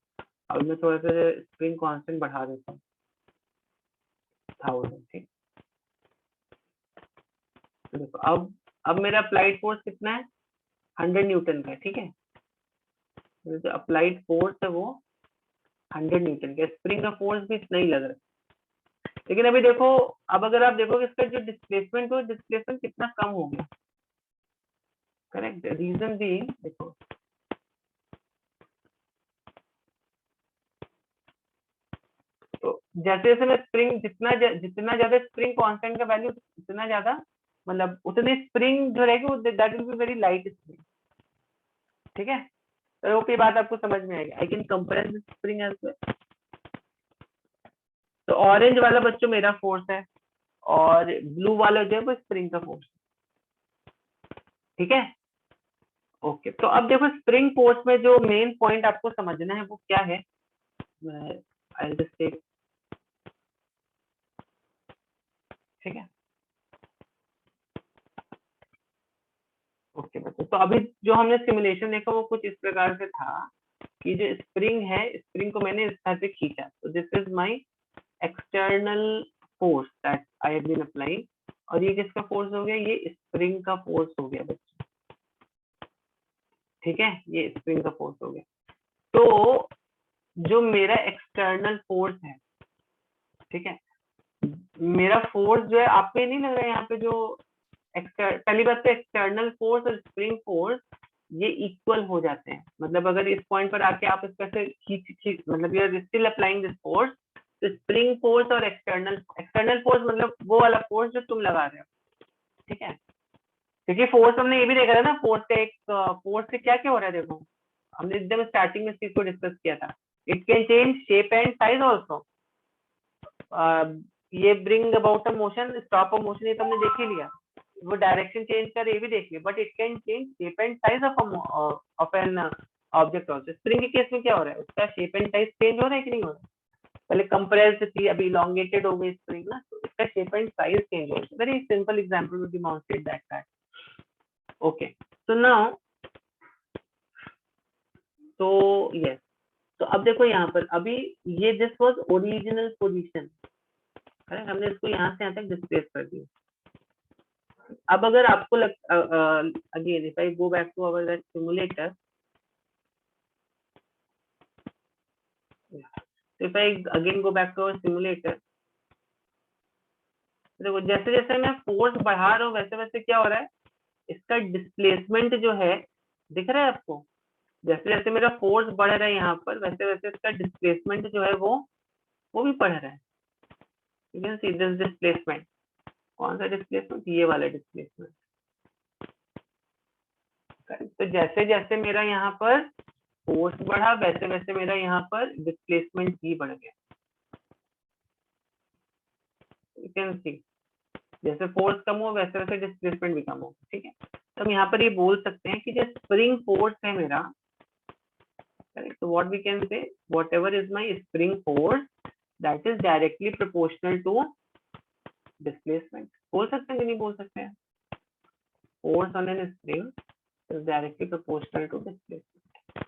अभी मैं थोड़ा सा स्प्रिंग कांस्टेंट बढ़ा देता हूँ 1000, ठीक। तो देखो अब मेरा अप्लाइड फोर्स कितना है? 100 न्यूटन का है, ठीक है। जो अप्लाइड फोर्स है वो 100 न्यूटन का, स्प्रिंग का फोर्स भी इतना ही लग रहा है। लेकिन अभी देखो, अब अगर आप देखोगे इसका जो डिस्प्लेसमेंट हो, डिस्प्लेसमेंट कितना कम हो गया। करेक्ट, रीजन भी देखो, तो जैसे जैसे मैं स्प्रिंग, जितना ज्यादा स्प्रिंग कांस्टेंट का वैल्यू, उतना ज्यादा मतलब उतनी स्प्रिंग जो रहेगी वो that will be very light spring, ठीक है। तो ओके, बात आपको समझ में आएगी। I can compare this spring as well. तो ऑरेंज वाला बच्चों मेरा फोर्स है और ब्लू वाला जो है वो स्प्रिंग का फोर्स, ठीक है। ओके, तो अब देखो स्प्रिंग फोर्स में जो मेन पॉइंट आपको समझना है वो क्या है? आई जस्ट टेक, ठीक है। ओके बच्चों, तो अभी जो हमने सिमुलेशन देखा वो कुछ इस प्रकार से था कि जो स्प्रिंग है, स्प्रिंग को मैंने इस तरह से खींचा, तो this is my external force that I have been applying. और ये किसका फोर्स हो गया? ये स्प्रिंग का फोर्स हो गया बच्चों, ठीक है। ये स्प्रिंग का फोर्स हो गया। तो जो मेरा एक्सटर्नल फोर्स है, ठीक है, मेरा फोर्स जो है, आपको ये नहीं लग रहा है यहाँ पे जो पहली बात तो एक्सटर्नल फोर्स और स्प्रिंग फोर्स ये इक्वल हो जाते हैं। मतलब अगर इस पॉइंट पर आके आप इसको ऐसे खींच मतलब you are still applying this force, तो स्प्रिंग फोर्स और एक्सटर्नल फोर्स मतलब वो वाला फोर्स जो तुम लगा रहे हो, ठीक है। क्योंकि फोर्स हमने ये भी देखा था ना, फोर्स का एक फोर्स से क्या क्या हो रहा है, देखो हमने एकदम स्टार्टिंग में इस चीज को डिस्कस किया था। It can change shape and size also, ये bring about a motion, stop a motion, ये तो हमने देख ही लिया। वो डायरेक्शन चेंज कर, ये भी देख लिया, but it can change shape and size of an object also. Spring के केस में क्या हो रहा है? उसका शेप एंड साइज चेंज हो रहा है कि नहीं हो रहा है? पहले कंप्रेस्ड थी, अभी इलोंगेटेड हो गई स्प्रिंग ना, तो इसका शेप एंड साइज चेंज हो रहा है। Very simple example will demonstrate that. Okay, so now, तो यस, तो अब देखो यहाँ पर, अभी ये दिस वाज ओरिजिनल पोजीशन, हमने इसको यहाँ से यहाँ तक डिस्प्लेस कर दिया। अब अगर आपको again if I go back to our that simulator, if I again go back to our simulator, देखो जैसे जैसे मैं फोर्स बढ़ा रहा हूँ वैसे वैसे क्या हो रहा है, इसका डिस्प्लेसमेंट जो है, दिख रहा है आपको? जैसे जैसे मेरा फोर्स बढ़ रहा है यहाँ पर, वैसे वैसे इसका डिस्प्लेसमेंट जो है वो भी बढ़ रहा है। You can see this displacement. कौन सा डिस्प्लेसमेंट? ये वाला डिस्प्लेसमेंट। तो जैसे जैसे मेरा यहाँ पर फोर्स बढ़ा, वैसे वैसे मेरा यहाँ पर डिस्प्लेसमेंट भी बढ़ गया। यू कैन सी, जैसे फोर्स कम हो वैसे वैसे डिस्प्लेसमेंट भी कम हो, ठीक है। तो हम यहाँ पर ये बोल सकते हैं कि जो स्प्रिंग फोर्स है मेरा, correct? So what we can say, whatever is my spring force, that is directly proportional to displacement. बोल सकते हैं कि नहीं बोल सकते हैं? Force on an spring is directly proportional to displacement.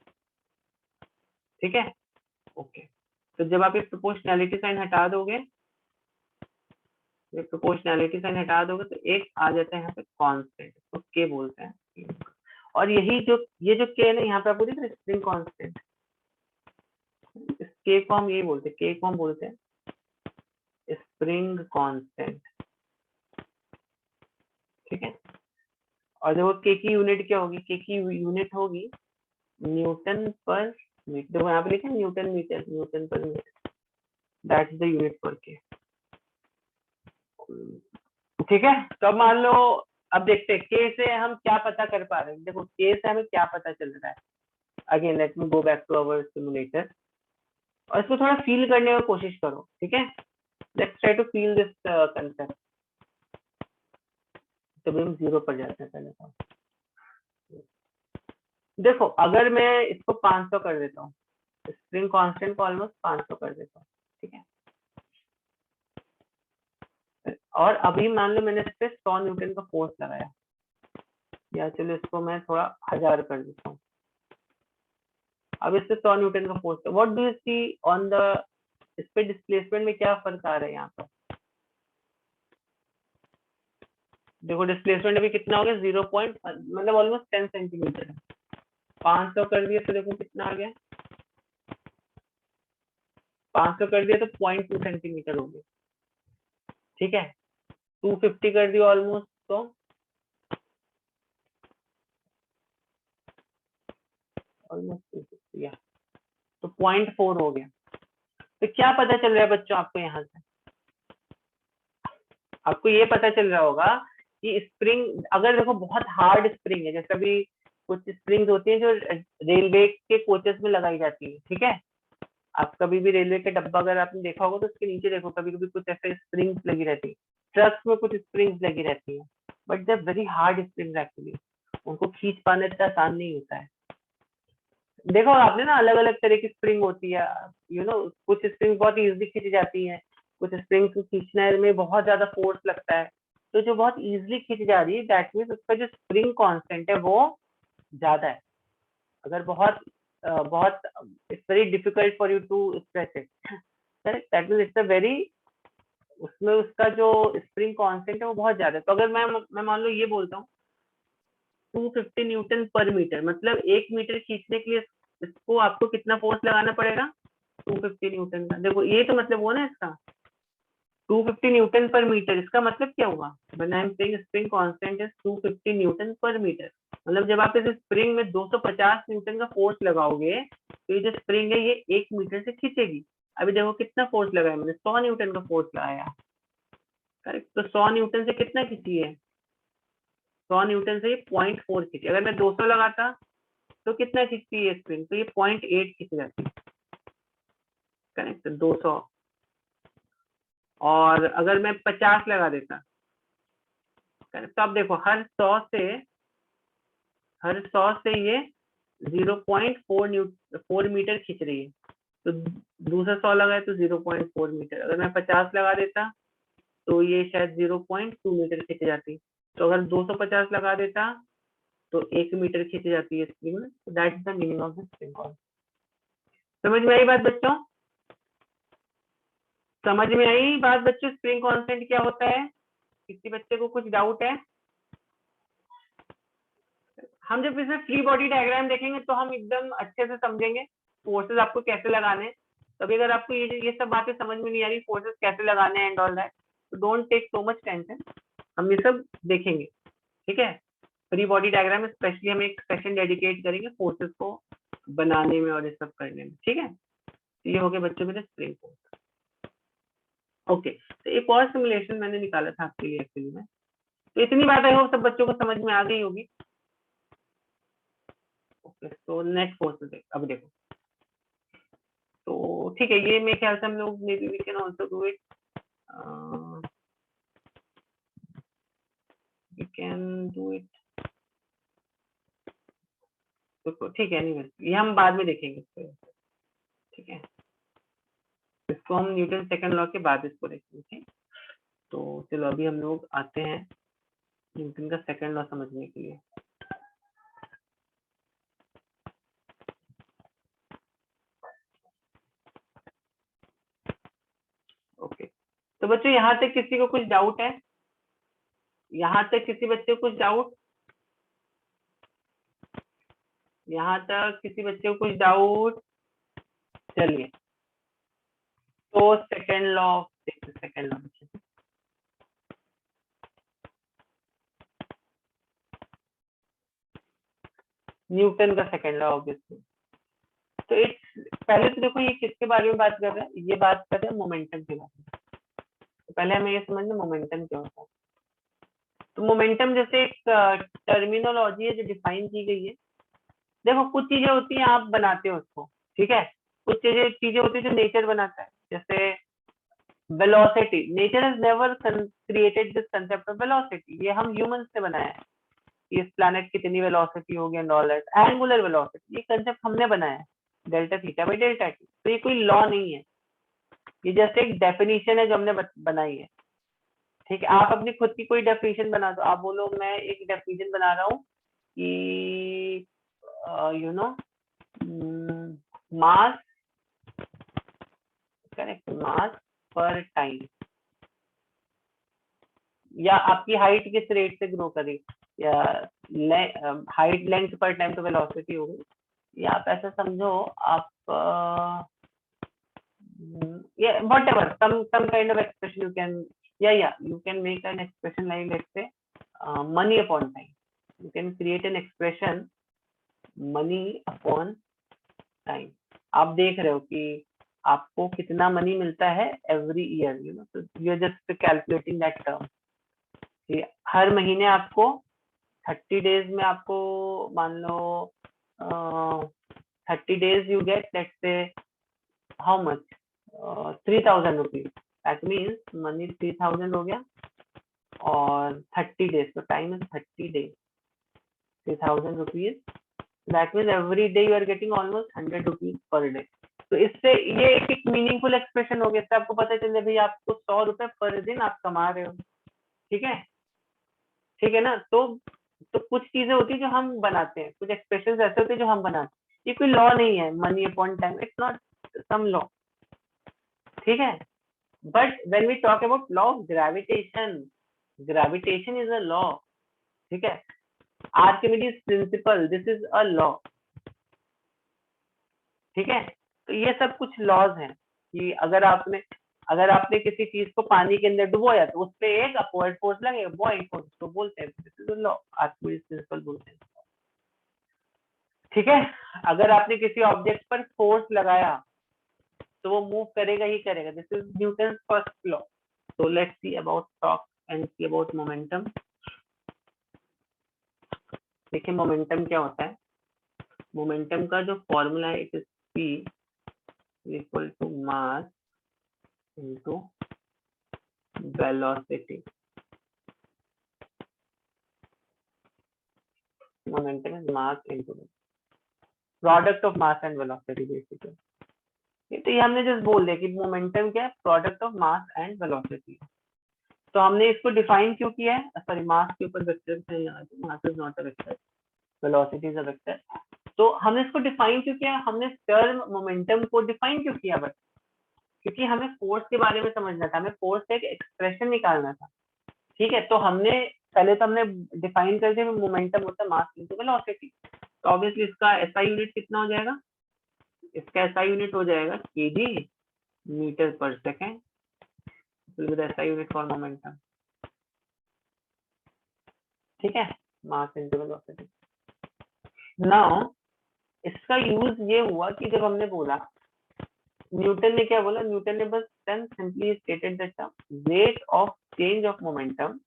ठीक है? ओके, तो जब आप ये प्रोपोर्शनैलिटी साइन हटा दोगे, ये प्रोपोर्शनैलिटी साइन हटा दोगे तो एक आ जाता है यहाँ पे कांस्टेंट, तो के बोलते हैं। और यही जो ये जो के है ना, यहाँ पे आपको दिख रहा है स्प्रिंग कांस्टेंट, इस के को हम ये बोलते हैं, के को हम बोलते हैं स्प्रिंग कांस्टेंट। ठीक है, और देखो के की यूनिट क्या होगी, के की यूनिट होगी न्यूटन पर मीटर। देखो यहाँ पे लिखा है newton meter, newton per meter, that is the unit for K. ठीक है, तो अब मान लो, अब देखते हैं के से हम क्या पता कर पा रहे हैं। देखो के से हमें क्या पता चल रहा है। Again let me go back to our simulator और इसको थोड़ा फील करने की कोशिश करो। ठीक है, let's try to feel this concept. तो हम 0 पर जाते हैं पहले तो। देखो अगर मैं इसको 500 कर देता हूँ, स्प्रिंग कांस्टेंट को ऑलमोस्ट 500 कर देता हूँ। ठीक है, और अभी मान लो मैंने इस पे 100 न्यूटन का फोर्स लगाया, या चलो इसको मैं थोड़ा 1000 कर देता हूँ। अब इससे 100 न्यूटन का force, what do you see on the, इस पे डिस्प्लेसमेंट में क्या फर्क आ रहा है यहाँ पर? देखो डिस्प्लेसमेंट अभी कितना हो गया, 0. मतलब ऑलमोस्ट 10 सेंटीमीटर है। 500 कर दिया तो देखो कितना आ गया, 500 कर दिया तो 0.2 सेंटीमीटर हो गया। ठीक है, 250 कर दिया ऑलमोस्ट, तो ऑलमोस्ट 250 या तो 0.4 हो गया। तो क्या पता चल रहा है बच्चों आपको यहाँ से? आपको ये पता चल रहा होगा कि स्प्रिंग, अगर देखो बहुत हार्ड स्प्रिंग है, जैसे अभी कुछ स्प्रिंग्स होती हैं जो रेलवे के कोचेस में लगाई जाती है। ठीक है, आप कभी भी रेलवे के डब्बा अगर आपने देखा होगा तो उसके नीचे देखो, कभी कभी कुछ ऐसे स्प्रिंग्स लगी रहती है, ट्रक्स में कुछ स्प्रिंग्स लगी रहती है, but they very hard springs actually, उनको खींच पाना इतना आसान नहीं होता है। देखो आपने ना, अलग अलग तरह की स्प्रिंग होती है, यू नो, कुछ स्प्रिंग बहुत इजीली खींची जाती है, कुछ स्प्रिंग को खींचने में बहुत ज्यादा फोर्स लगता है। तो जो बहुत इजीली खींची जा रही है, दैट मीन्स उसका जो स्प्रिंग कांस्टेंट है वो ज्यादा है। अगर बहुत बहुत, it's very difficult for you to express it, correct, that means it's a very, उसमें उसका जो स्प्रिंग कांस्टेंट है वो बहुत ज्यादा है। तो अगर मैं मान लो ये बोलता हूँ 250 न्यूटन पर मीटर, मतलब 1 मीटर खींचने के लिए इसको आपको कितना फोर्स लगाना पड़ेगा, 250 न्यूटन का। देखो ये तो मतलब वो ना इसका 250 न्यूटन पर मीटर, इसका मतलब क्या हुआ, when I am saying spring constant is 250 Newton per metre, मतलब जब आप इस स्प्रिंग में 250 न्यूटन का फोर्स लगाओगे तो ये जो स्प्रिंग है ये 1 मीटर से खींचेगी। अभी देखो कितना फोर्स लगाया मैंने, 100 न्यूटन का फोर्स लगाया, करेक्ट। तो 100 न्यूटन से कितना खींची है, 100 न्यूटन से 0.4 खींची। अगर मैं 200 लगाता तो कितना खींचती है स्प्रिंग, तो ये 0.8 खींच जाती है, करेक्ट, 200। और अगर मैं 50 लगा देता, करेक्ट, तो अब देखो हर 100 से ये 0.4 मीटर खींच रही है, तो दूसरा 100 लगाए तो 0.4 मीटर। अगर मैं 50 लगा देता तो ये शायद 0.2 मीटर खींच जाती। तो अगर 250 लगा देता तो 1 मीटर खींच जाती है spring. That is the meaning of the spring constant. समझ में आई बात बच्चों? समझ में आई बात बच्चों, स्प्रिंग कांस्टेंट क्या होता है? किसी बच्चे को कुछ डाउट है? हम जब इसमें फ्री बॉडी डायग्राम देखेंगे तो हम एकदम अच्छे से समझेंगे फोर्सेस आपको कैसे लगाने हैं। तभी अगर आपको ये सब बातें समझ में नहीं आ रही, फोर्सेस कैसे लगाने हैं एंड ऑल दैट, तो don't take so much tension, हम ये सब देखेंगे। ठीक है, फ्री बॉडी डायग्राम स्पेशली हम एक सेशन डेडिकेट करेंगे फोर्सेस को बनाने में और ये सब करने में। ठीक है, तो ये हो गया बच्चों के लिए स्प्रिंग फोर्स। ओके, तो एक और सिमुलेशन मैंने निकाला था आपके लिए एक्चुअली में। तो इतनी बात आई हो सब बच्चों को समझ में आ गई होगी। ओके, तो नेट फोर्स अब देखो, तो ठीक है, ये मेरे ख्याल से हम लोग maybe we can also do it, we can do it. तो ठीक है, नहीं ये हम बाद में देखेंगे इसको, ठीक है, इसको हम न्यूटन सेकंड लॉ के बाद इसको देखेंगे, ठीक। तो चलो अभी हम लोग आते हैं न्यूटन का सेकंड लॉ समझने के लिए। ओके, तो बच्चों यहाँ तक किसी को कुछ डाउट है? यहाँ तक किसी बच्चे को कुछ डाउट? यहाँ तक किसी बच्चे को कुछ डाउट? चलिए, तो second law, second law Newton का सेकंड लॉ ऑब्वियसली। तो पहले तो देखो ये किसके बारे में बात कर रहे हैं? ये बात कर रहे हैं मोमेंटम के बारे में। तो पहले हमें ये समझना मोमेंटम क्या होता है। तो मोमेंटम जैसे एक टर्मिनोलॉजी है जो डिफाइन की गई है। देखो कुछ चीजें होती हैं आप बनाते हो उसको, ठीक है, कुछ चीजें होती है जो नेचर बनाता है, जैसे velocity. Nature has never created this concept of velocity, ये हम ह्यूमंस ने बनाया है। इस प्लैनेट कितनी वेलोसिटी होगी and all that, angular velocity, ये कंसेप्ट हमने बनाया है, delta theta by delta T. तो ये कोई लॉ नहीं है, ये जैसे एक डेफिनेशन है जो हमने बनाई है, ठीक है। आप अपनी खुद की कोई डेफिनेशन बना दो, आप बोलो मैं एक डेफिनेशन बना रहा हूँ कि यू नो मास, करेक्ट, मास पर टाइम, या आपकी हाइट किस रेट से ग्रो करी, या हाइट लेंथ पर टाइम तो वेलोसिटी हो गई, या आप ऐसा समझो आप yeah, whatever, some kind of expression you can, yeah, you can make an expression like, let's say, money upon time. You can create an expression money upon time. आप देख रहे हो कि आपको कितना मनी मिलता है एवरी ईयर, यू नो, तो you are just calculating that term. हर महीने आपको 30 डेज में आपको मान लो 30 days you get, let's say how much, 3000 rupees, that means money 3000 हो गया, और 30 डेज, तो time is 30 days, 3000 rupees, that means every day you are getting almost 100 rupees per day. तो इससे ये एक मीनिंगफुल एक्सप्रेशन हो गया, इससे आपको पता चले भाई आपको 100 रुपए पर दिन आप कमा रहे हो, ठीक है, ठीक है ना। तो कुछ चीजें होती है जो हम बनाते हैं, कुछ एक्सप्रेशन ऐसे होते हैं जो हम बनाते हैं, ये कोई लॉ नहीं है, money upon time, it's not some law, ठीक है। But when we talk about law of gravitation, gravitation is a law, ठीक है, Archimedes principle, this is a law, ठीक है। तो ये सब कुछ लॉज हैं कि अगर आपने किसी चीज को पानी के अंदर डुबोया तो उस पर एक अपवर्ड फोर्स लगेगा, बॉइंग फोर्स तो बोलते हैं, this is law, Archimedes principal बोलते हैं, ठीक है। अगर आपने किसी ऑब्जेक्ट पर फोर्स लगाया तो वो मूव करेगा ही करेगा, this is Newton first law. So let's see about talk and see about momentum. देखिए मोमेंटम क्या होता है। मोमेंटम का जो फॉर्मूला है, it is p equal to mass into velocity. Momentum is mass into product of mass and velocity basically. तो ये हमने जस्ट बोल दिया कि मोमेंटम क्या है, product of mass and velocity. तो हमने इसको डिफाइन क्यों किया है, सॉरी मास के ऊपर वेक्टर है यहाँ, mass is not a vector, velocity is a vector. तो हमने इसको डिफाइन क्यों किया, हमने टर्म मोमेंटम को डिफाइन क्यों किया, बट क्योंकि हमें फोर्स के बारे में समझना था, हमें फोर्स का एक एक्सप्रेशन निकालना था, ठीक है। तो हमने डिफाइन कर दिया मोमेंटम होता है मास इनटू वेलोसिटी। तो ऑब्वियसली इसका एसआई यूनिट कितना हो जाएगा, इसका एसआई यूनिट हो जाएगा केजी मीटर पर second, SI unit for momentum, ठीक है, मास इनटू वेलोसिटी। नाउ इसका यूज ये हुआ कि जब हमने बोला, न्यूटन ने क्या बोला, न्यूटन ने बस simply stated that rate of change of momentum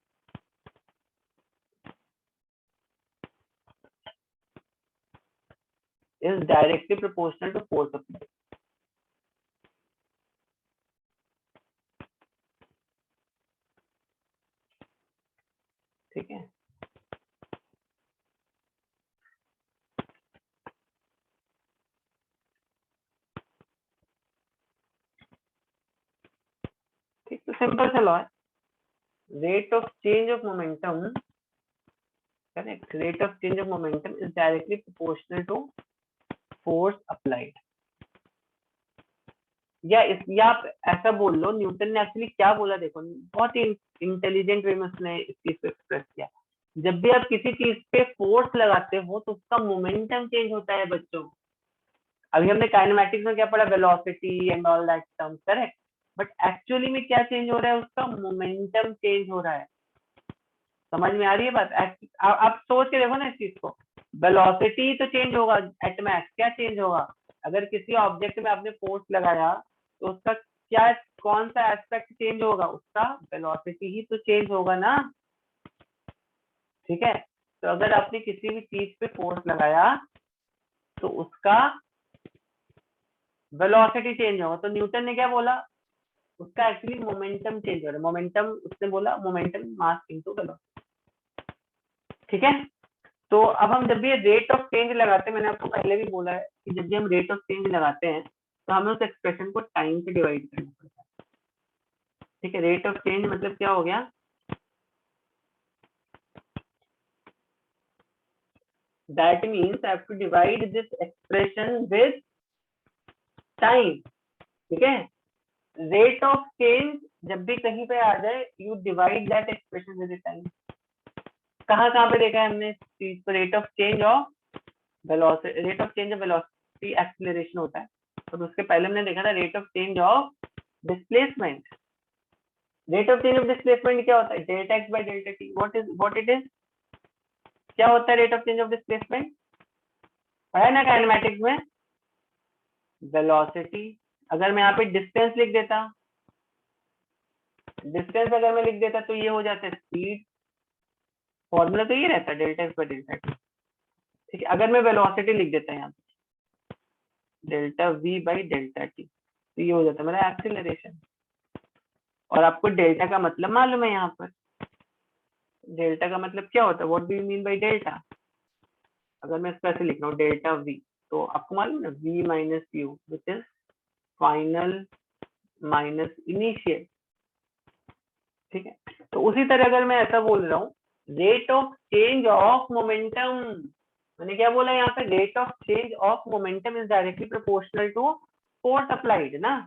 is directly proportional to force applied, ठीक है। सिंपल सा लॉ है, rate of change of momentum, correct, rate of change of momentum is directly proportional to force applied. या आप ऐसा बोल लो, Newton ने actually क्या बोला देखो, बहुत ही इंटेलिजेंट वे में उसने इस चीज को एक्सप्रेस किया। जब भी आप किसी चीज पे फोर्स लगाते हो तो उसका मोमेंटम चेंज होता है बच्चों। अभी हमने काइनेमैटिक्स में क्या पढ़ा, velocity and all that term, correct, but actually में क्या चेंज हो रहा है, उसका मोमेंटम चेंज हो रहा है। समझ में आ रही है बात? आप सोच के देखो ना इस चीज को, वेलोसिटी तो चेंज होगा एट मैक्स, क्या चेंज होगा, अगर किसी ऑब्जेक्ट में आपने फोर्स लगाया तो उसका क्या, कौन सा एस्पेक्ट चेंज होगा, उसका वेलोसिटी ही तो चेंज होगा ना, ठीक है। तो अगर आपने किसी भी चीज पे फोर्स लगाया तो उसका वेलोसिटी चेंज होगा। तो न्यूटन ने क्या बोला, उसका एक्चुअली मोमेंटम चेंज हो रहा है, मोमेंटम, उसने बोला मोमेंटम मास इनटू वेलोसिटी, ठीक है। तो अब हम जब भी रेट ऑफ चेंज लगाते हैं, मैंने आपको पहले भी बोला है कि जब भी हम रेट ऑफ चेंज लगाते हैं तो हमें उस एक्सप्रेशन को टाइम से डिवाइड करना पड़ता है, ठीक है। रेट ऑफ चेंज मतलब क्या हो गया, that means I have to divide this expression with time, ठीक है। रेट ऑफ चेंज जब भी कहीं पे आ जाए, you divide that expression with time. कहाँ पे देखा है हमने इस चीज को, rate of change of velocity, rate of change of velocity acceleration होता है, और उसके पहले हमने देखा था rate of change of displacement. Rate of change of displacement क्या होता है, delta x by delta T, what it is, क्या होता है rate of change of displacement, पढ़ा है ना काइनेमैटिक्स में, वेलोसिटी। अगर मैं यहाँ पे डिस्टेंस लिख देता, डिस्टेंस अगर मैं लिख देता तो ये हो जाता है स्पीड, फॉर्मूला तो ये रहता है delta x by delta T, ठीक है। अगर मैं वेलोसिटी लिख देता यहाँ पे delta we by delta T, तो ये हो जाता है मेरा एक्सीलरेशन। और आपको डेल्टा का मतलब मालूम है, यहाँ पर डेल्टा का मतलब क्या होता है, what do you mean by delta. अगर मैं इसको ऐसे लिख रहा हूँ डेल्टा वी, तो आपको मालूम है V minus U which is final minus initial, ठीक है। तो उसी तरह अगर मैं ऐसा बोल रहा हूँ rate of change of momentum, मैंने क्या बोला यहाँ पे, rate of change of momentum is directly proportional to force applied ना,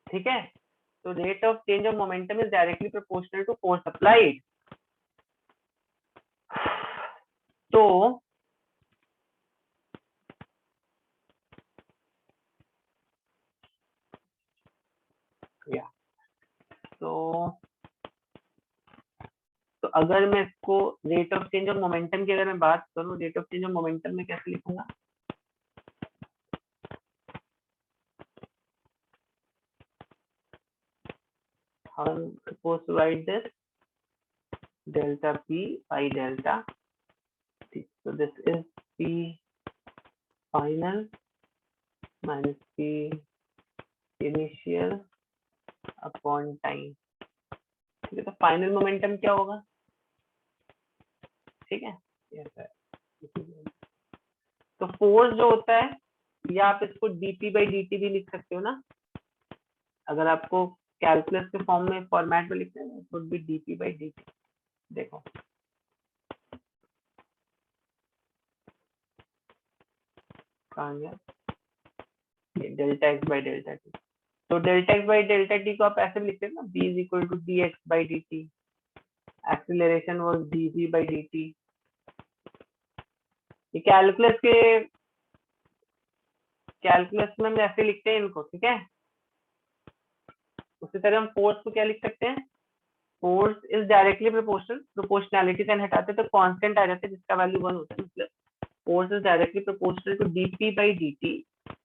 ठीक है। तो rate of change of momentum is directly proportional to force applied. तो या तो अगर मैं इसको rate of change of momentum की अगर मैं बात करूं, rate of change of momentum में कैसे लिखूंगा, हम suppose to write this delta P by delta T, so this is p final minus p initial upon time, ठीक है। तो फाइनल मोमेंटम क्या होगा, ठीक है, तो फोर्स जो होता है, या आप इसको dp बाई dt भी लिख सकते हो ना, अगर आपको कैलकुलस के फॉर्म में फॉर्मेट में लिखना है तो भी dp बाई dt। देखो कहाँ गया, delta X by delta T, तो delta X by delta T को आप ऐसे लिखते हैं ना, b is equal to D X by D T, acceleration was dv by dt। ये कैलकुलस में हम ऐसे लिखते हैं इनको, ठीक है। उसी तरह हम फोर्स को क्या लिख सकते हैं, force is directly proportional, proportionality sign हटाते तो कांस्टेंट आ जाता है जिसका वैल्यू 1 होता है, मतलब force is directly proportional to dp by dt,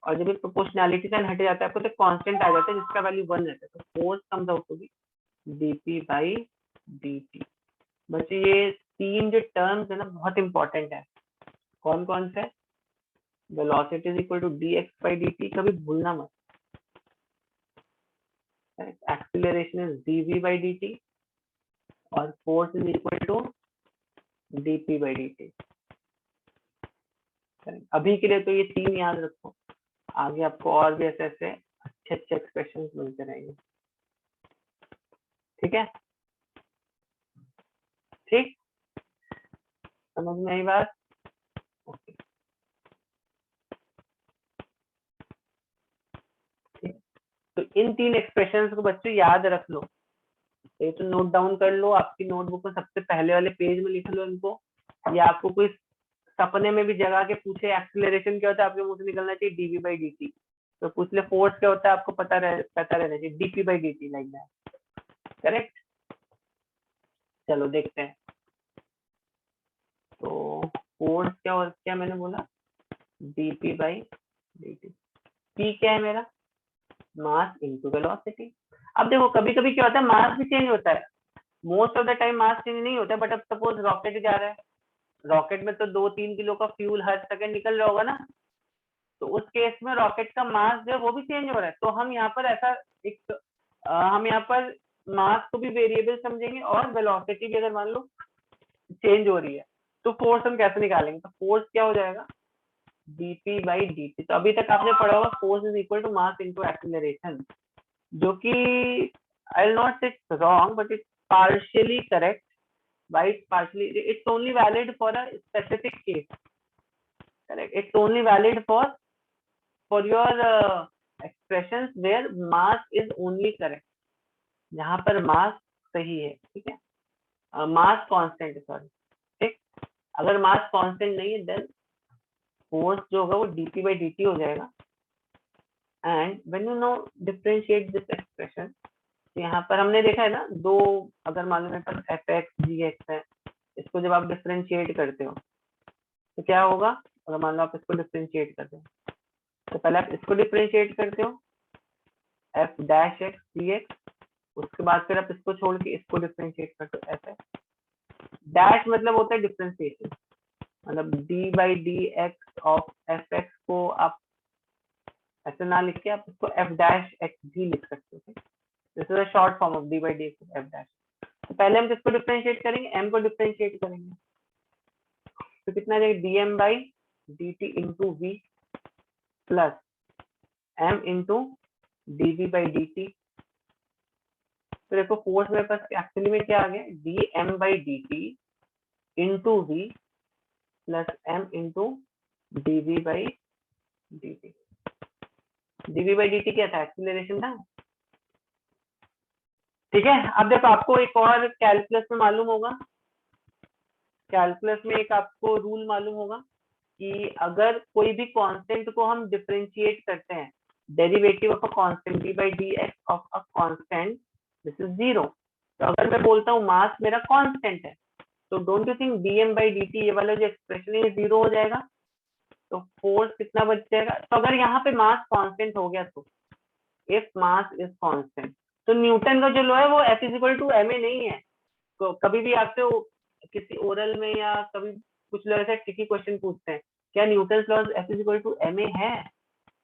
और जब प्रोपोर्शनैलिटी साइन हट जाता है आपको तो कांस्टेंट आ जाता है जिसका वैल्यू 1 रहता है, तो force comes out to be dp by dt। बच्चे ये तीन जो टर्म्स है ना बहुत इंपॉर्टेंट है, कौन कौन से, velocity is equal to dx by dt, कभी भूलना मत, acceleration is dv by dt, और force is equal to dp by dt। अभी के लिए तो ये तीन याद रखो, आगे आपको और भी ऐसे ऐसे अच्छे अच्छे एक्सप्रेशन मिलते रहेंगे। ठीक है, ठीक, समझ में आई बात? ओके, तो इन 3 एक्सप्रेशंस को बच्चों याद रख लो, ये तो नोट डाउन कर लो, आपकी नोटबुक में सबसे पहले वाले पेज में लिख लो इनको, या आपको कोई सपने में भी जगा के पूछे एक्सीलरेशन क्या होता है, आपके मुंह से निकलना चाहिए डीवी बाई डी टी, तो पूछ ले फोर्स क्या होता है, आपको पता रहना चाहिए DP by D T, like that, correct. चलो देखते हैं, तो फोर्स क्या मैंने बोला, DP by D T, P क्या है मेरा, मास इनटू वेलोसिटी। अब देखो कभी कभी क्या होता है, मास भी चेंज होता है, most of the time mass change नहीं होता है, बट अब सपोज रॉकेट जा रहा है, रॉकेट में तो 2-3 किलो का फ्यूल हर सेकंड निकल रहा होगा ना, तो उस केस में रॉकेट का मास जो है वो भी चेंज हो रहा है, तो हम यहाँ पर ऐसा एक हम यहाँ पर मास को भी वेरिएबल समझेंगे और वेलोसिटी भी अगर मान लो चेंज हो रही है, तो फोर्स हम कैसे निकालेंगे, तो फोर्स क्या हो जाएगा, dp बाई dt। तो अभी तक आपने पढ़ा होगा force is equal to mass into acceleration, जो कि I will not say wrong but it's partially correct, why it's partially, it's only valid for a specific case, correct, it's only valid for your expressions where mass is only correct, जहां पर मास सही है, ठीक है, mass constant है, sorry, ठीक, अगर mass constant नहीं है देन फोर्स जो होगा वो dp बाई dt हो जाएगा। And when you know differentiate this expression, तो यहाँ पर हमने देखा है ना, दो अगर मान लो मेरे पास एफ एक्स जी एक्स है, इसको जब आप डिफरेंशिएट करते हो तो क्या होगा, अगर मान लो आप इसको डिफरेंशिएट करते हो, तो पहले आप इसको डिफरेंशिएट करते हो F dash x D x, उसके बाद फिर आप इसको छोड़ के इसको डिफरेंशिएट करते हो एफ एक्स डैश, मतलब होता है डिफरेंशिएशन, मतलब D by D x of F x को आप ऐसे ना लिख के आप इसको एफ डैश एक्स भी लिख सकते हो, this is a short form of D by D x F dash. तो पहले हम किसको डिफरेंशिएट करेंगे, एम को डिफरेंशिएट करेंगे, तो कितना आ जाएगा, D M by D T into V plus M into D V by D T. तो देखो फोर्स मेरे पास एक्चुअली में क्या आ गया, D M by D T into V plus M into D V by D T. D V by D T क्या था, acceleration था, ठीक है। अब देखो आपको एक और कैलकुलस में मालूम होगा, कैलकुलस में एक आपको रूल मालूम होगा कि अगर कोई भी कांस्टेंट को हम डिफरेंशिएट करते हैं, derivative of a constant D by D x of a constant, this is zero. तो अगर मैं बोलता हूँ मास मेरा कांस्टेंट है, तो don't you think D M by D T ये वाला जो एक्सप्रेशन है ये जीरो हो जाएगा, तो फोर्स कितना बच जाएगा। तो अगर यहाँ पे मास कांस्टेंट हो गया, तो इफ मास इज कांस्टेंट, तो न्यूटन का जो लॉ है वो F is equal to M A नहीं है। तो कभी भी आपसे किसी ओरल में या कभी कुछ लोग ऐसे ट्रिकी क्वेश्चन पूछते हैं, क्या newton law F is equal to M A है,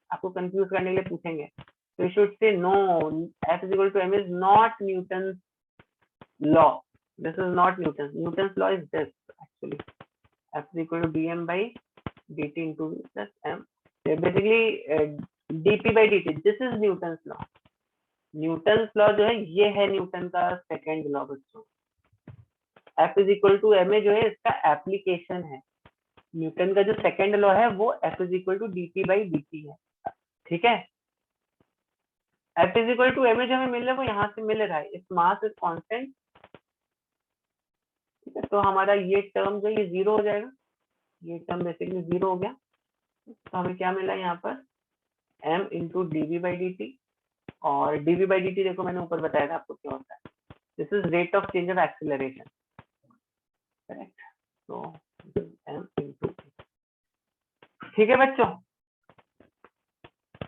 आपको कंफ्यूज करने के लिए पूछेंगे, तो you should say no, F is equal to M is not newton law, this is not newton law is this actually, F is equal to D M by D T into V plus M, basically dp by dt, this is newton law. Newton law जो है ये है newton का second law बच्चों, F is equal to M A जो है इसका application है, न्यूटन का जो सेकंड लॉ है वो F is equal to D P by D T है, ठीक है। F is equal to M A जो हमें मिल रहा है वो यहाँ से मिल रहा है, इफ मास इज कांस्टेंट, ठीक है, तो हमारा ये टर्म जो ये जीरो हो जाएगा, ये टर्म बेसिकली जीरो हो गया, तो हमें क्या मिला यहाँ पर, M into D V by D T, और D V by D T देखो मैंने ऊपर बताया था आपको क्या होता है, this is rate of change of acceleration, correct, तो एम इंटू, ठीक है बच्चों,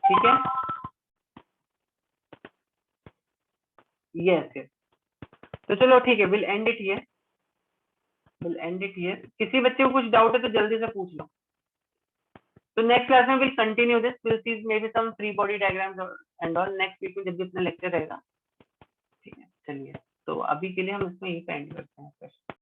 ठीक है, यस, तो चलो ठीक है, will and it here, will and it here. किसी बच्चे को कुछ डाउट है तो जल्दी से पूछ लो, तो नेक्स्ट क्लास में will continue this, will see maybe some free body diagrams and all, next week में जब भी अपना लेक्चर रहेगा, ठीक है। चलिए, तो अभी के लिए हम इसमें यही एंड करते हैं।